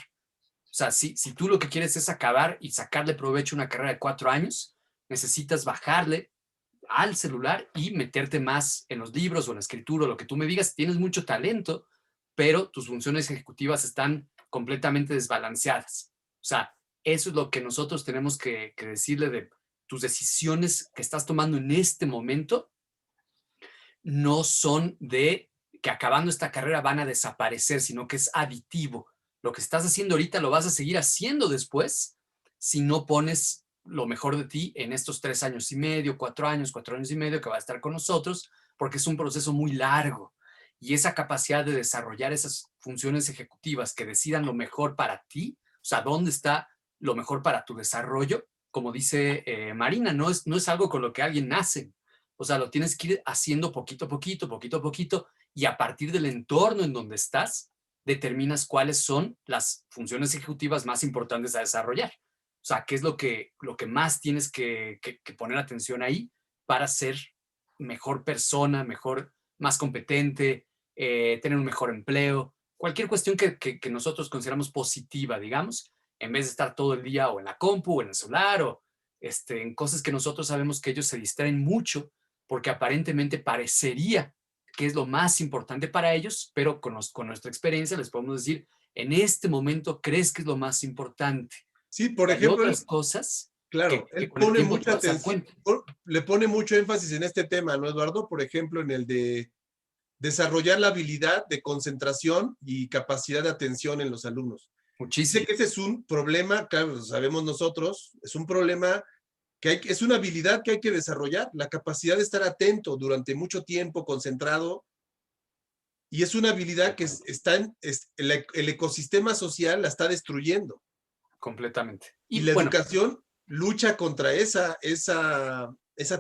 D: O sea, si tú lo que quieres es acabar y sacarle provecho a una carrera de 4 años, necesitas bajarle al celular y meterte más en los libros o en la escritura o lo que tú me digas. Tienes mucho talento, pero tus funciones ejecutivas están completamente desbalanceadas. O sea, eso es lo que nosotros tenemos que decirle de tus decisiones que estás tomando en este momento. No son de que acabando esta carrera van a desaparecer, sino que es aditivo. Lo que estás haciendo ahorita lo vas a seguir haciendo después si no pones lo mejor de ti en estos 3 años y medio, 4 años y medio que va a estar con nosotros, porque es un proceso muy largo. Y esa capacidad de desarrollar esas funciones ejecutivas que decidan lo mejor para ti, o sea, dónde está lo mejor para tu desarrollo, como dice Marina, no es algo con lo que alguien nace. O sea, lo tienes que ir haciendo poquito a poquito, y a partir del entorno en donde estás, determinas cuáles son las funciones ejecutivas más importantes a desarrollar. O sea, qué es lo que más tienes que poner atención ahí para ser mejor persona, más competente, tener un mejor empleo, cualquier cuestión que nosotros consideramos positiva, digamos, en vez de estar todo el día o en la compu o en el celular o en cosas que nosotros sabemos que ellos se distraen mucho porque aparentemente parecería que es lo más importante para ellos, pero con nuestra experiencia les podemos decir, en este momento crees que es lo más importante.
A: Sí, por
D: Hay
A: ejemplo,
D: otras cosas
A: claro,
D: que
A: él
D: con el
A: pone
D: tiempo te
A: mucha
D: vas a dar
A: atención,
D: cuenta.
A: le pone mucho énfasis en este tema, ¿no, Eduardo? Por ejemplo, en el de desarrollar la habilidad de concentración y capacidad de atención en los alumnos.
D: Muchísimo.
A: Dice que ese es un problema, claro, lo sabemos nosotros, es un problema es una habilidad que hay que desarrollar, la capacidad de estar atento durante mucho tiempo, concentrado, y es una habilidad que el ecosistema social la está destruyendo.
D: Completamente.
A: Y la educación lucha contra esa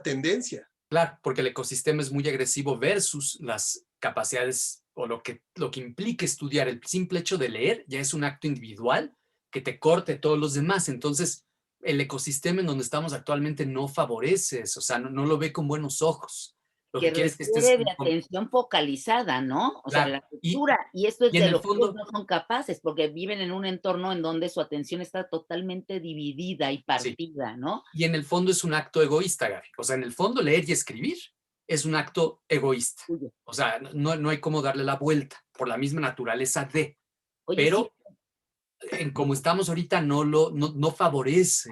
A: tendencia.
D: Claro, porque el ecosistema es muy agresivo versus las capacidades o lo que implica estudiar. El simple hecho de leer ya es un acto individual que te corte todos los demás. Entonces, el ecosistema en donde estamos actualmente no favorece eso, o sea, no lo ve con buenos ojos. Lo que quiere es que estés
B: de atención focalizada, ¿no? O sea, la lectura, y esto es
D: y
B: de lo que ellos no son capaces, porque viven en un entorno en donde su atención está totalmente dividida y partida, ¿no?
D: Y en el fondo es un acto egoísta, Gaby. O sea, en el fondo leer y escribir es un acto egoísta.
B: Tuyo.
D: O sea, no hay cómo darle la vuelta por la misma naturaleza de,
B: Oye, sí,
D: pero en como estamos ahorita no favorece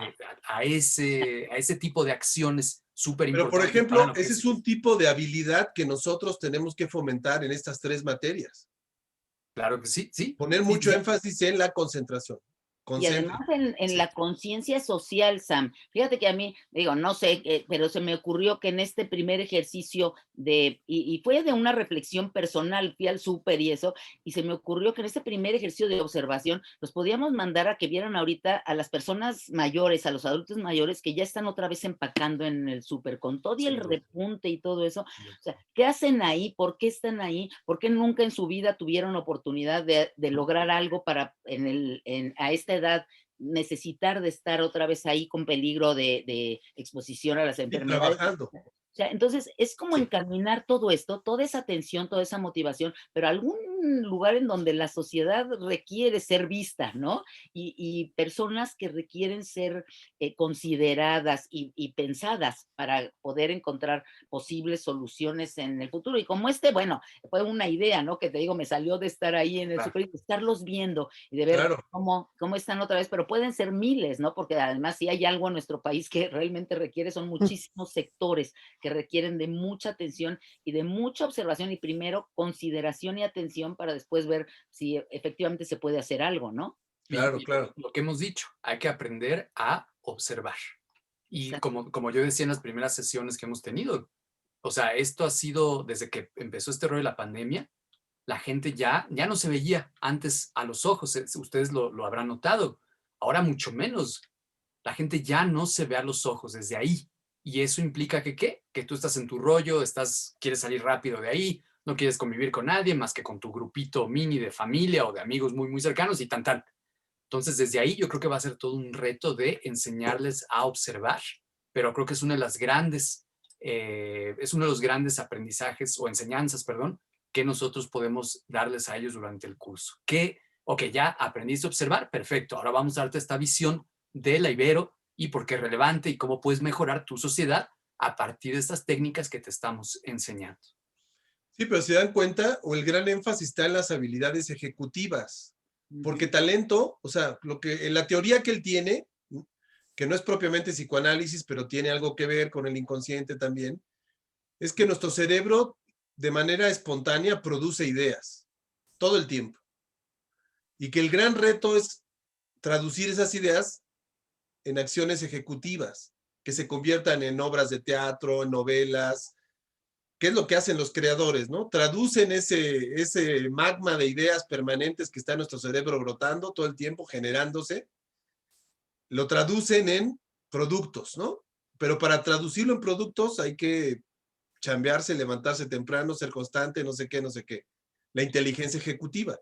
D: a ese tipo de acciones súper
A: Pero, por
D: importantes para
A: ejemplo, ese es
D: enloquecer.
A: un tipo de habilidad que nosotros tenemos que fomentar en estas 3 materias.
D: Claro que sí, sí.
A: Poner
D: Sí,
A: mucho
D: sí.
A: énfasis en la concentración.
B: y además en
D: Sí.
B: la conciencia social, Sam. Fíjate que a mí, digo, no sé, pero se me ocurrió que en este primer ejercicio y fue de una reflexión personal, fui al súper y eso, y se me ocurrió que en este primer ejercicio de observación los podíamos mandar a que vieran ahorita a las personas mayores, a los adultos mayores que ya están otra vez empacando en el súper con todo y el
D: Sin duda.
B: repunte y todo eso. O sea, ¿qué hacen ahí? ¿Por qué están ahí? ¿Por qué nunca en su vida tuvieron oportunidad de lograr algo para a esta edad necesitar de estar otra vez ahí con peligro de exposición a las
A: Y
B: enfermedades?
A: trabajando.
B: O sea, entonces es como encaminar todo esto, toda esa atención, toda esa motivación, pero a algún lugar en donde la sociedad requiere ser vista, ¿no? Y personas que requieren ser consideradas y pensadas para poder encontrar posibles soluciones en el futuro. Y como bueno, fue una idea, ¿no? Que te digo, me salió de estar ahí en el
D: Claro.
B: súper y de estarlos viendo y de ver
A: Claro.
B: cómo están otra vez, pero pueden ser miles, ¿no? Porque además si hay algo en nuestro país que realmente requiere, son muchísimos sectores que requieren de mucha atención y de mucha observación y primero consideración y atención para después ver si efectivamente se puede hacer algo, ¿no?
A: Claro,
D: Y
A: claro.
D: lo que hemos dicho, hay que aprender a observar. Y
B: Exacto.
D: como yo decía en las primeras sesiones que hemos tenido, o sea, esto ha sido desde que empezó este rollo de la pandemia, la gente ya no se veía antes a los ojos, ustedes lo habrán notado, ahora mucho menos. La gente ya no se ve a los ojos desde ahí. Y eso implica que, ¿qué? Que tú estás en tu rollo, quieres salir rápido de ahí, no quieres convivir con nadie más que con tu grupito mini de familia o de amigos muy, muy cercanos y tan, tan. Entonces, desde ahí yo creo que va a ser todo un reto de enseñarles a observar, pero creo que es es uno de los grandes aprendizajes o enseñanzas, perdón, que nosotros podemos darles a ellos durante el curso. Ok, ya aprendiste a observar, perfecto, ahora vamos a darte esta visión de la Ibero y por qué es relevante y cómo puedes mejorar tu sociedad a partir de estas técnicas que te estamos enseñando.
A: Sí, pero se dan cuenta, o el gran énfasis está en las habilidades ejecutivas, porque talento, o sea, en la teoría que él tiene, que no es propiamente psicoanálisis, pero tiene algo que ver con el inconsciente también, es que nuestro cerebro de manera espontánea produce ideas todo el tiempo. Y que el gran reto es traducir esas ideas en acciones ejecutivas, que se conviertan en obras de teatro, en novelas. ¿Qué es lo que hacen los creadores, no? Traducen ese magma de ideas permanentes que está en nuestro cerebro brotando todo el tiempo, generándose, lo traducen en productos, ¿no? Pero para traducirlo en productos hay que chambearse, levantarse temprano, ser constante, no sé qué, no sé qué. La inteligencia ejecutiva.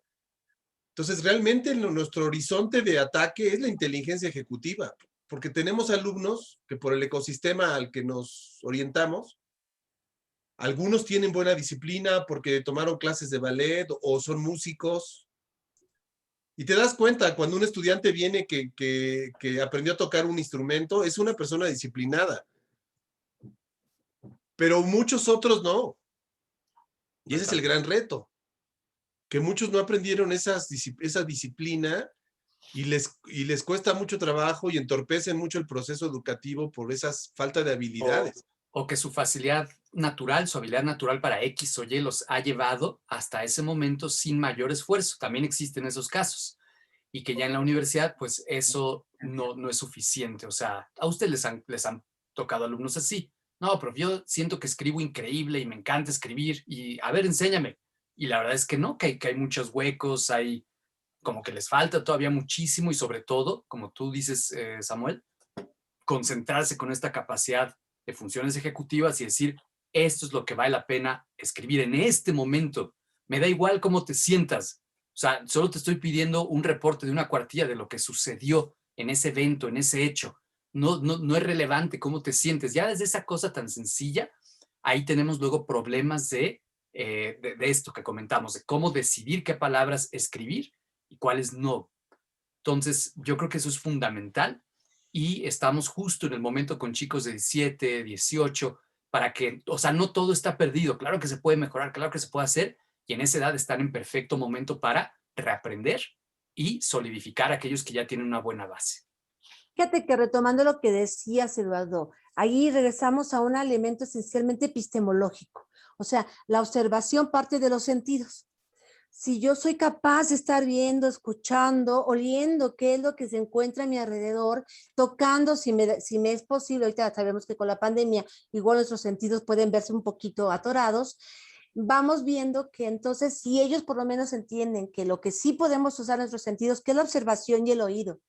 A: Entonces, realmente nuestro horizonte de ataque es la inteligencia ejecutiva, porque tenemos alumnos que por el ecosistema al que nos orientamos, algunos tienen buena disciplina porque tomaron clases de ballet o son músicos. Y te das cuenta, cuando un estudiante viene que aprendió a tocar un instrumento, es una persona disciplinada. Pero muchos otros no. Y ese es el gran reto. Que muchos no aprendieron esa disciplina y les cuesta mucho trabajo y entorpecen mucho el proceso educativo por esa falta de habilidades.
D: O que su facilidad natural, su habilidad natural para X o Y los ha llevado hasta ese momento sin mayor esfuerzo. También existen esos casos. Y que ya en la universidad, pues eso no es suficiente. O sea, a ustedes les han tocado alumnos así. No, pero yo siento que escribo increíble y me encanta escribir y a ver, enséñame. Y la verdad es que no, que hay muchos huecos, hay como que les falta todavía muchísimo y sobre todo, como tú dices, Samuel, concentrarse con esta capacidad de funciones ejecutivas y decir, esto es lo que vale la pena escribir en este momento. Me da igual cómo te sientas. O sea, solo te estoy pidiendo un reporte de una cuartilla de lo que sucedió en ese evento, en ese hecho. No es relevante cómo te sientes. Ya desde esa cosa tan sencilla, ahí tenemos luego problemas de esto que comentamos, de cómo decidir qué palabras escribir y cuáles no. Entonces, yo creo que eso es fundamental y estamos justo en el momento con chicos de 17, 18, para que, o sea, no todo está perdido. Claro que se puede mejorar, claro que se puede hacer, y en esa edad están en perfecto momento para reaprender y solidificar a aquellos que ya tienen una buena base.
C: Fíjate que retomando lo que decías, Eduardo, ahí regresamos a un elemento esencialmente epistemológico. O sea, la observación parte de los sentidos. Si yo soy capaz de estar viendo, escuchando, oliendo qué es lo que se encuentra a mi alrededor, tocando, si me es posible, ahorita sabemos que con la pandemia igual nuestros sentidos pueden verse un poquito atorados, vamos viendo que entonces si ellos por lo menos entienden que lo que sí podemos usar nuestros sentidos, que es la observación y el oído,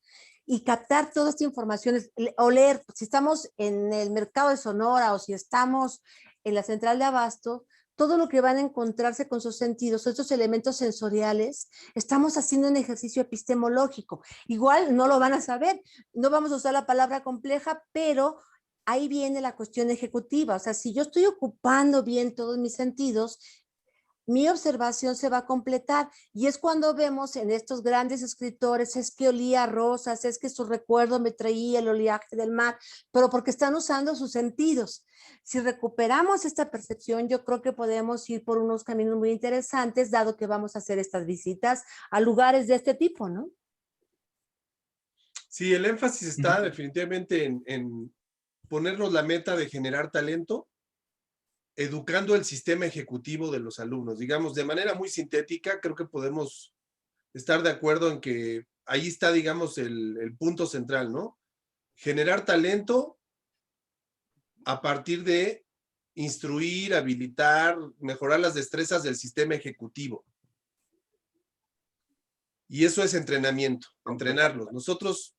C: y captar toda esta información, oler, si estamos en el mercado de Sonora o si estamos en la central de abasto, todo lo que van a encontrarse con sus sentidos, estos elementos sensoriales, estamos haciendo un ejercicio epistemológico. Igual no lo van a saber, no vamos a usar la palabra compleja, pero ahí viene la cuestión ejecutiva. O sea, si yo estoy ocupando bien todos mis sentidos, mi observación se va a completar y es cuando vemos en estos grandes escritores, es que olía rosas, es que su recuerdo me traía el oleaje del mar, pero porque están usando sus sentidos. Si recuperamos esta percepción, yo creo que podemos ir por unos caminos muy interesantes, dado que vamos a hacer estas visitas a lugares de este tipo, ¿no?
A: Sí, el énfasis está definitivamente en ponernos la meta de generar talento, educando el sistema ejecutivo de los alumnos. Digamos, de manera muy sintética, creo que podemos estar de acuerdo en que ahí está, digamos, el punto central, ¿no? Generar talento a partir de instruir, habilitar, mejorar las destrezas del sistema ejecutivo. Y eso es entrenamiento, entrenarlos. Nosotros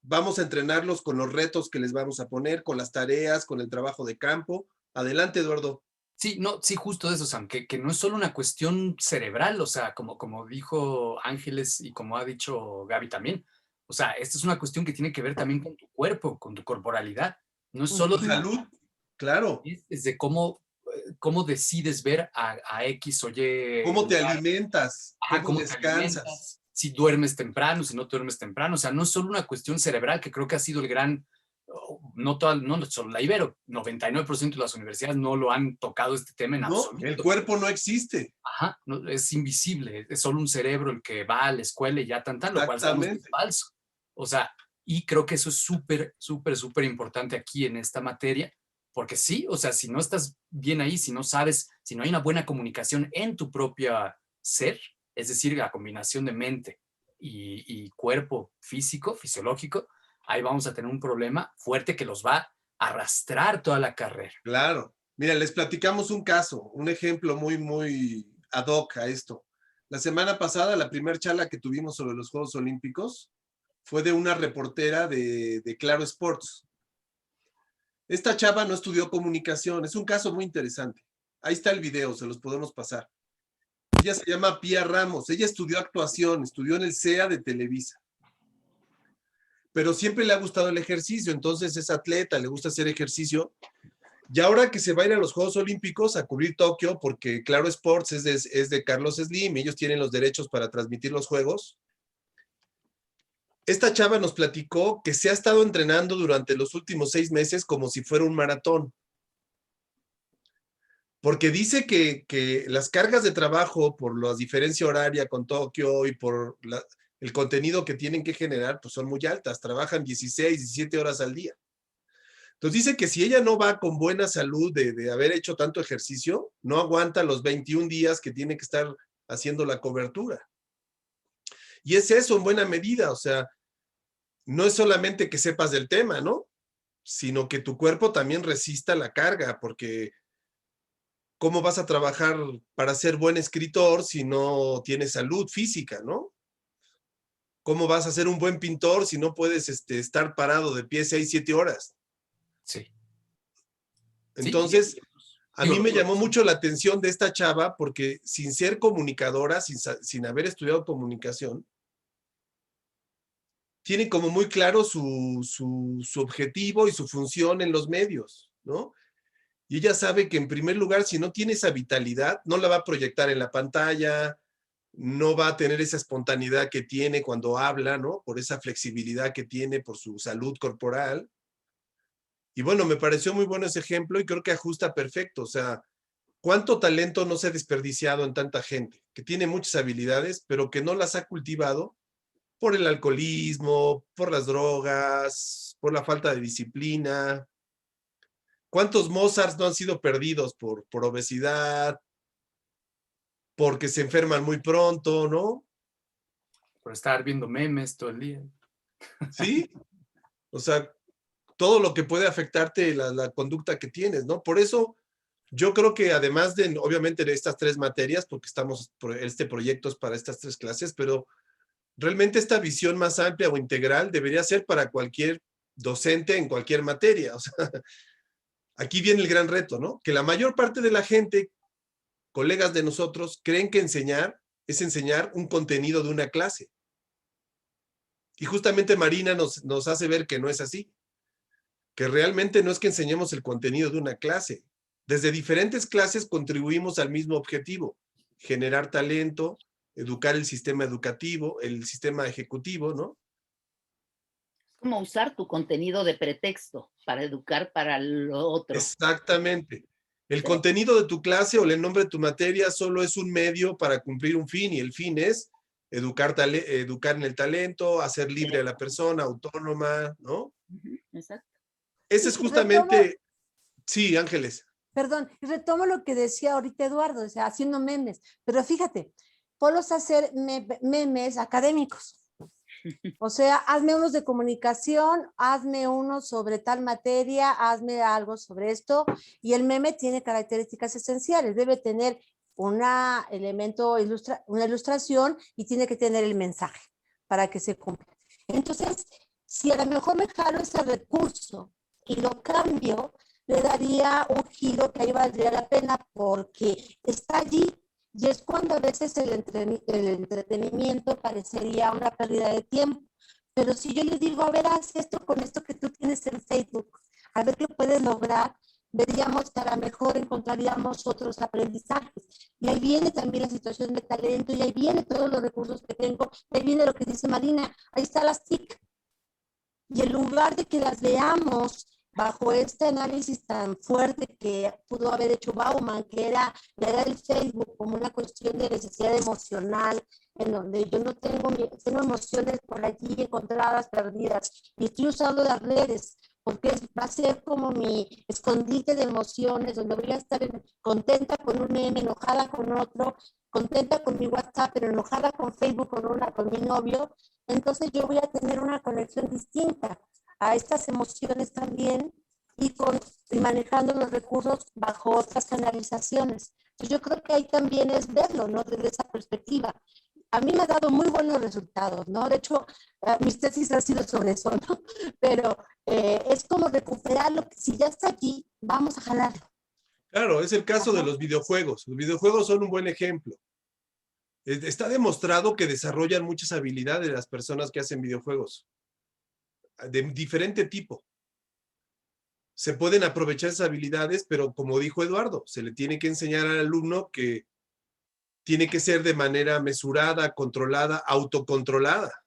A: vamos a entrenarlos con los retos que les vamos a poner, con las tareas, con el trabajo de campo. Adelante, Eduardo.
D: Sí, no, sí, justo eso, Sam, que no es solo una cuestión cerebral, o sea, como dijo Ángeles y como ha dicho Gaby también, o sea, esta es una cuestión que tiene que ver también con tu cuerpo, con tu corporalidad. No es solo
A: tu salud, claro.
D: Es de cómo decides ver a X o Y.
A: ¿Cómo te alimentas?
D: Ajá,
A: ¿Cómo
D: te
A: descansas?
D: alimentas, si duermes temprano, si no duermes temprano. O sea, no es solo una cuestión cerebral, que creo que ha sido el gran, no solo la Ibero, 99% de las universidades no lo han tocado este tema en absoluto.
A: El cuerpo no existe.
D: Ajá, no, es invisible, es solo un cerebro el que va a la escuela y ya lo cual sabemos que es falso. O sea, y creo que eso es súper, súper, súper importante aquí en esta materia, porque sí, o sea, si no estás bien ahí, si no sabes, si no hay una buena comunicación en tu propia ser, es decir, la combinación de mente y cuerpo físico, fisiológico, ahí vamos a tener un problema fuerte que los va a arrastrar toda la carrera.
A: Claro. Mira, les platicamos un caso, un ejemplo muy, muy ad hoc a esto. La semana pasada, la primera charla que tuvimos sobre los Juegos Olímpicos fue de una reportera de Claro Sports. Esta chava no estudió comunicación, es un caso muy interesante. Ahí está el video, se los podemos pasar. Ella se llama Pía Ramos, ella estudió actuación, estudió en el CEA de Televisa. Pero siempre le ha gustado el ejercicio, entonces es atleta, le gusta hacer ejercicio. Y ahora que se va a ir a los Juegos Olímpicos a cubrir Tokio, porque Claro Sports es de Carlos Slim, ellos tienen los derechos para transmitir los Juegos. Esta chava nos platicó que se ha estado entrenando durante los últimos 6 meses como si fuera un maratón. Porque dice que las cargas de trabajo por la diferencia horaria con Tokio y por el contenido que tienen que generar, pues son muy altas. Trabajan 16, 17 horas al día. Entonces dice que si ella no va con buena salud de haber hecho tanto ejercicio, no aguanta los 21 días que tiene que estar haciendo la cobertura. Y es eso en buena medida, o sea, no es solamente que sepas del tema, ¿no? Sino que tu cuerpo también resista la carga, porque ¿cómo vas a trabajar para ser buen escritor si no tienes salud física, ¿no? ¿Cómo vas a ser un buen pintor si no puedes estar parado de pie 6, 7 horas?
D: Sí.
A: Entonces, a mí me llamó mucho la atención de esta chava porque sin ser comunicadora, sin haber estudiado comunicación, tiene como muy claro su objetivo y su función en los medios, ¿no? Y ella sabe que en primer lugar, si no tiene esa vitalidad, no la va a proyectar en la pantalla, no va a tener esa espontaneidad que tiene cuando habla, ¿no? Por esa flexibilidad que tiene, por su salud corporal. Y bueno, me pareció muy bueno ese ejemplo y creo que ajusta perfecto. O sea, ¿cuánto talento no se ha desperdiciado en tanta gente que tiene muchas habilidades, pero que no las ha cultivado por el alcoholismo, por las drogas, por la falta de disciplina? ¿Cuántos Mozarts no han sido perdidos por obesidad, porque se enferman muy pronto, ¿no?
D: Por estar viendo memes todo el día.
A: Sí, o sea, todo lo que puede afectarte la conducta que tienes, ¿no? Por eso yo creo que además de, obviamente, de estas 3 materias, porque este proyecto es para estas 3 clases, pero realmente esta visión más amplia o integral debería ser para cualquier docente en cualquier materia. O sea, aquí viene el gran reto, ¿no? Que la mayor parte de la gente, colegas de nosotros, creen que enseñar es enseñar un contenido de una clase. Y justamente Marina nos hace ver que no es así, que realmente no es que enseñemos el contenido de una clase. Desde diferentes clases contribuimos al mismo objetivo: generar talento, educar el sistema educativo, el sistema ejecutivo, ¿no?
B: Como usar tu contenido de pretexto para educar para lo otro.
A: Exactamente. El
B: Sí.
A: contenido de tu clase o el nombre de tu materia solo es un medio para cumplir un fin, y el fin es educar en el talento, hacer libre a la persona, autónoma, ¿no?
B: Exacto.
A: Ese es
C: Y retomo,
A: justamente, sí, Ángeles.
C: perdón, y retomo lo que decía ahorita Eduardo, o sea, haciendo memes, pero fíjate, ponlos a hacer memes académicos. O sea, hazme unos de comunicación, hazme unos sobre tal materia, hazme algo sobre esto, y el meme tiene características esenciales, debe tener una ilustración y tiene que tener el mensaje para que se cumpla. Entonces, si a lo mejor me jalo ese recurso y lo cambio, le daría un giro que ahí valdría la pena porque está allí. Y es cuando a veces el entretenimiento parecería una pérdida de tiempo. Pero si yo les digo, a ver, haz esto con esto que tú tienes en Facebook, a ver qué puedes lograr, veríamos que a lo mejor encontraríamos otros aprendizajes. Y ahí viene también la situación de talento, y ahí viene todos los recursos que tengo, ahí viene lo que dice Marina, ahí está las TIC. Y en lugar de que las veamos bajo este análisis tan fuerte que pudo haber hecho Bauman, que era ver el Facebook como una cuestión de necesidad emocional, en donde yo no tengo emociones por allí encontradas, perdidas, y estoy usando las redes, porque va a ser como mi escondite de emociones, donde voy a estar contenta con un meme, enojada con otro, contenta con mi WhatsApp, pero enojada con Facebook, con mi novio. Entonces yo voy a tener una conexión distinta a estas emociones también, y manejando los recursos bajo otras canalizaciones. Entonces yo creo que ahí también es verlo, ¿no? Desde esa perspectiva. A mí me ha dado muy buenos resultados, ¿no? De hecho, mis tesis han sido sobre eso, ¿no? Pero es como recuperarlo, que si ya está aquí, vamos a jalarlo.
A: Claro, es el caso de
C: Ajá.
A: los videojuegos. Los videojuegos son un buen ejemplo. Está demostrado que desarrollan muchas habilidades las personas que hacen videojuegos, de diferente tipo. Se pueden aprovechar esas habilidades, pero como dijo Eduardo, se le tiene que enseñar al alumno que tiene que ser de manera mesurada, controlada, autocontrolada.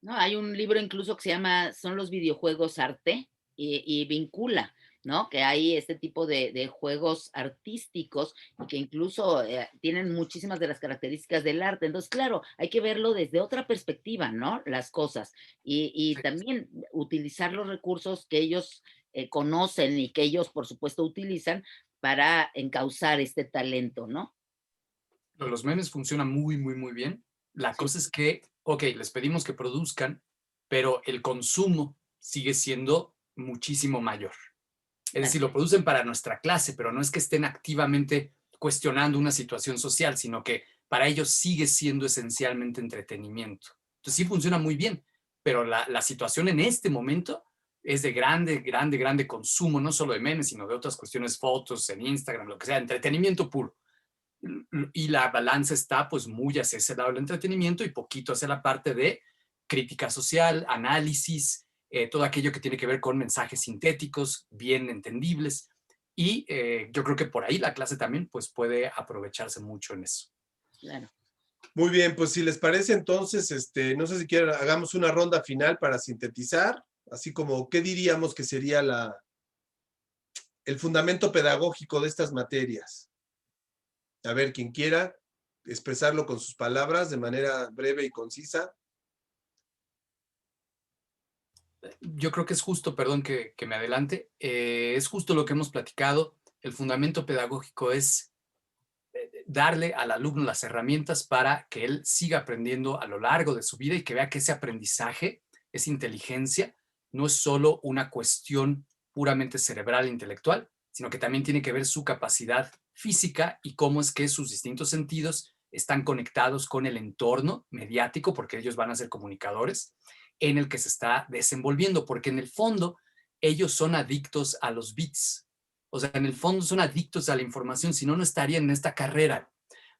B: ¿No? Hay un libro incluso que se llama ¿Son los videojuegos arte? Y vincula, ¿no? Que hay este tipo de juegos artísticos y que incluso tienen muchísimas de las características del arte. Entonces, claro, hay que verlo desde otra perspectiva, ¿no? Las cosas. Y también utilizar los recursos que ellos conocen y que ellos, por supuesto, utilizan para encauzar este talento, ¿no?
D: Los memes funcionan muy, muy, muy bien. La
B: Sí.
D: cosa es que, ok, les pedimos que produzcan, pero el consumo sigue siendo muchísimo mayor. Es decir, lo producen para nuestra clase, pero no es que estén activamente cuestionando una situación social, sino que para ellos sigue siendo esencialmente entretenimiento. Entonces sí funciona muy bien, pero la situación en este momento es de grande, grande, grande consumo, no solo de memes, sino de otras cuestiones, fotos en Instagram, lo que sea, entretenimiento puro. Y la balanza está pues muy hacia ese lado del entretenimiento y poquito hacia la parte de crítica social, análisis, todo aquello que tiene que ver con mensajes sintéticos, bien entendibles. Y yo creo que por ahí la clase también pues puede aprovecharse mucho en eso.
B: Claro.
A: Muy bien, pues si les parece entonces, no sé si quieren, hagamos una ronda final para sintetizar así como, ¿qué diríamos que sería el fundamento pedagógico de estas materias? A ver, quien quiera expresarlo con sus palabras de manera breve y concisa.
D: Yo creo que es justo, perdón que me adelante, es justo lo que hemos platicado. El fundamento pedagógico es darle al alumno las herramientas para que él siga aprendiendo a lo largo de su vida y que vea que ese aprendizaje, esa inteligencia, no es solo una cuestión puramente cerebral e intelectual, sino que también tiene que ver su capacidad física y cómo es que sus distintos sentidos están conectados con el entorno mediático, porque ellos van a ser comunicadores, en el que se está desenvolviendo, porque en el fondo ellos son adictos a los bits. O sea, en el fondo son adictos a la información, si no, no estarían en esta carrera.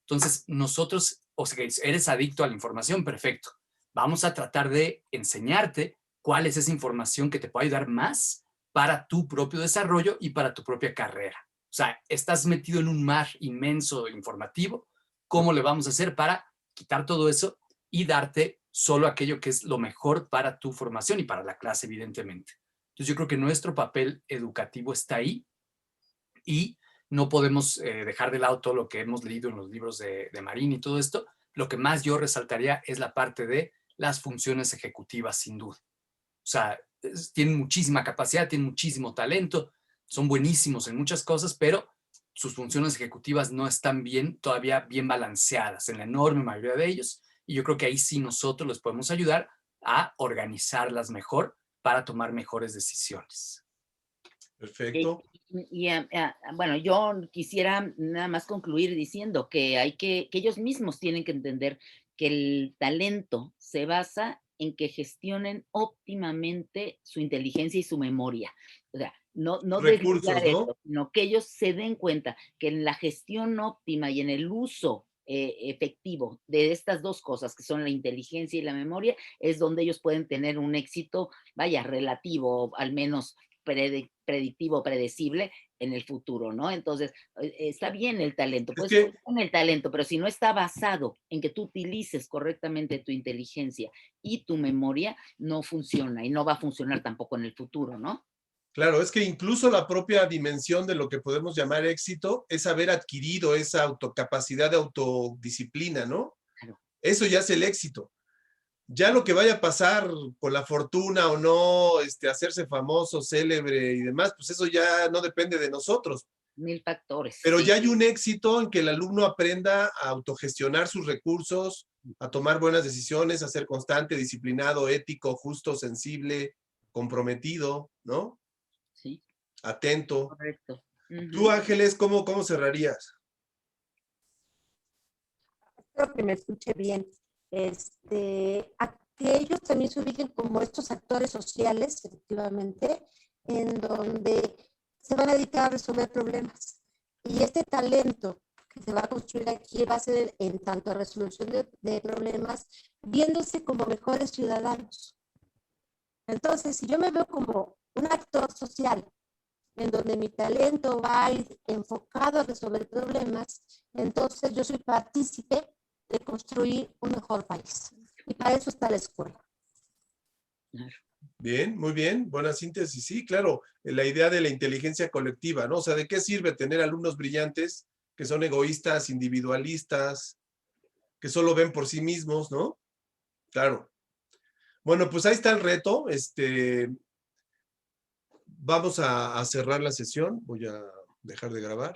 D: Entonces, nosotros, o sea, eres adicto a la información, perfecto. Vamos a tratar de enseñarte cuál es esa información que te puede ayudar más para tu propio desarrollo y para tu propia carrera. O sea, estás metido en un mar inmenso informativo. ¿Cómo le vamos a hacer para quitar todo eso y darte solo aquello que es lo mejor para tu formación y para la clase, evidentemente? Entonces, yo creo que nuestro papel educativo está ahí y no podemos dejar de lado todo lo que hemos leído en los libros de Marín y todo esto. Lo que más yo resaltaría es la parte de las funciones ejecutivas, sin duda. O sea, tienen muchísima capacidad, tienen muchísimo talento, son buenísimos en muchas cosas, pero sus funciones ejecutivas no están todavía bien balanceadas en la enorme mayoría de ellos. Y yo creo que ahí sí nosotros les podemos ayudar a organizarlas mejor para tomar mejores decisiones.
A: Perfecto.
B: Bueno, yo quisiera nada más concluir diciendo que ellos mismos tienen que entender que el talento se basa en que gestionen óptimamente su inteligencia y su memoria. O sea, no
A: Recursos,
B: desligar
A: ¿no?
B: eso, sino que ellos se den cuenta que en la gestión óptima y en el uso efectivo de estas dos cosas, que son la inteligencia y la memoria, es donde ellos pueden tener un éxito, vaya, relativo, al menos predictivo, predecible en el futuro, ¿no? Entonces, está bien el talento, pues con el talento, pero si no está basado en que tú utilices correctamente tu inteligencia y tu memoria, no funciona y no va a funcionar tampoco en el futuro, ¿no?
A: Claro, es que incluso la propia dimensión de lo que podemos llamar éxito es haber adquirido esa autocapacidad de autodisciplina, ¿no?
B: Claro.
A: Eso ya es el éxito. Ya lo que vaya a pasar con la fortuna o no, hacerse famoso, célebre y demás, pues eso ya no depende de nosotros.
B: 1000 factores.
A: Pero
B: sí.
A: ya hay un éxito en que el alumno aprenda a autogestionar sus recursos, a tomar buenas decisiones, a ser constante, disciplinado, ético, justo, sensible, comprometido, ¿no?
B: Sí.
A: Atento.
B: Correcto.
A: Tú, Ángeles, ¿cómo cerrarías?
C: Espero que me escuche bien. A que ellos también se ubiquen como estos actores sociales, efectivamente, en donde se van a dedicar a resolver problemas. Y este talento que se va a construir aquí va a ser en tanto a resolución de problemas, viéndose como mejores ciudadanos. Entonces, si yo me veo como un actor social, en donde mi talento va a ir enfocado a resolver problemas, entonces yo soy partícipe de construir un mejor país. Y para eso está la escuela.
A: Bien, muy bien, buena síntesis. Sí, claro, la idea de la inteligencia colectiva, ¿no? O sea, ¿de qué sirve tener alumnos brillantes que son egoístas, individualistas, que solo ven por sí mismos, ¿no? Claro. Bueno, pues ahí está el reto. Vamos a cerrar la sesión. Voy a dejar de grabar.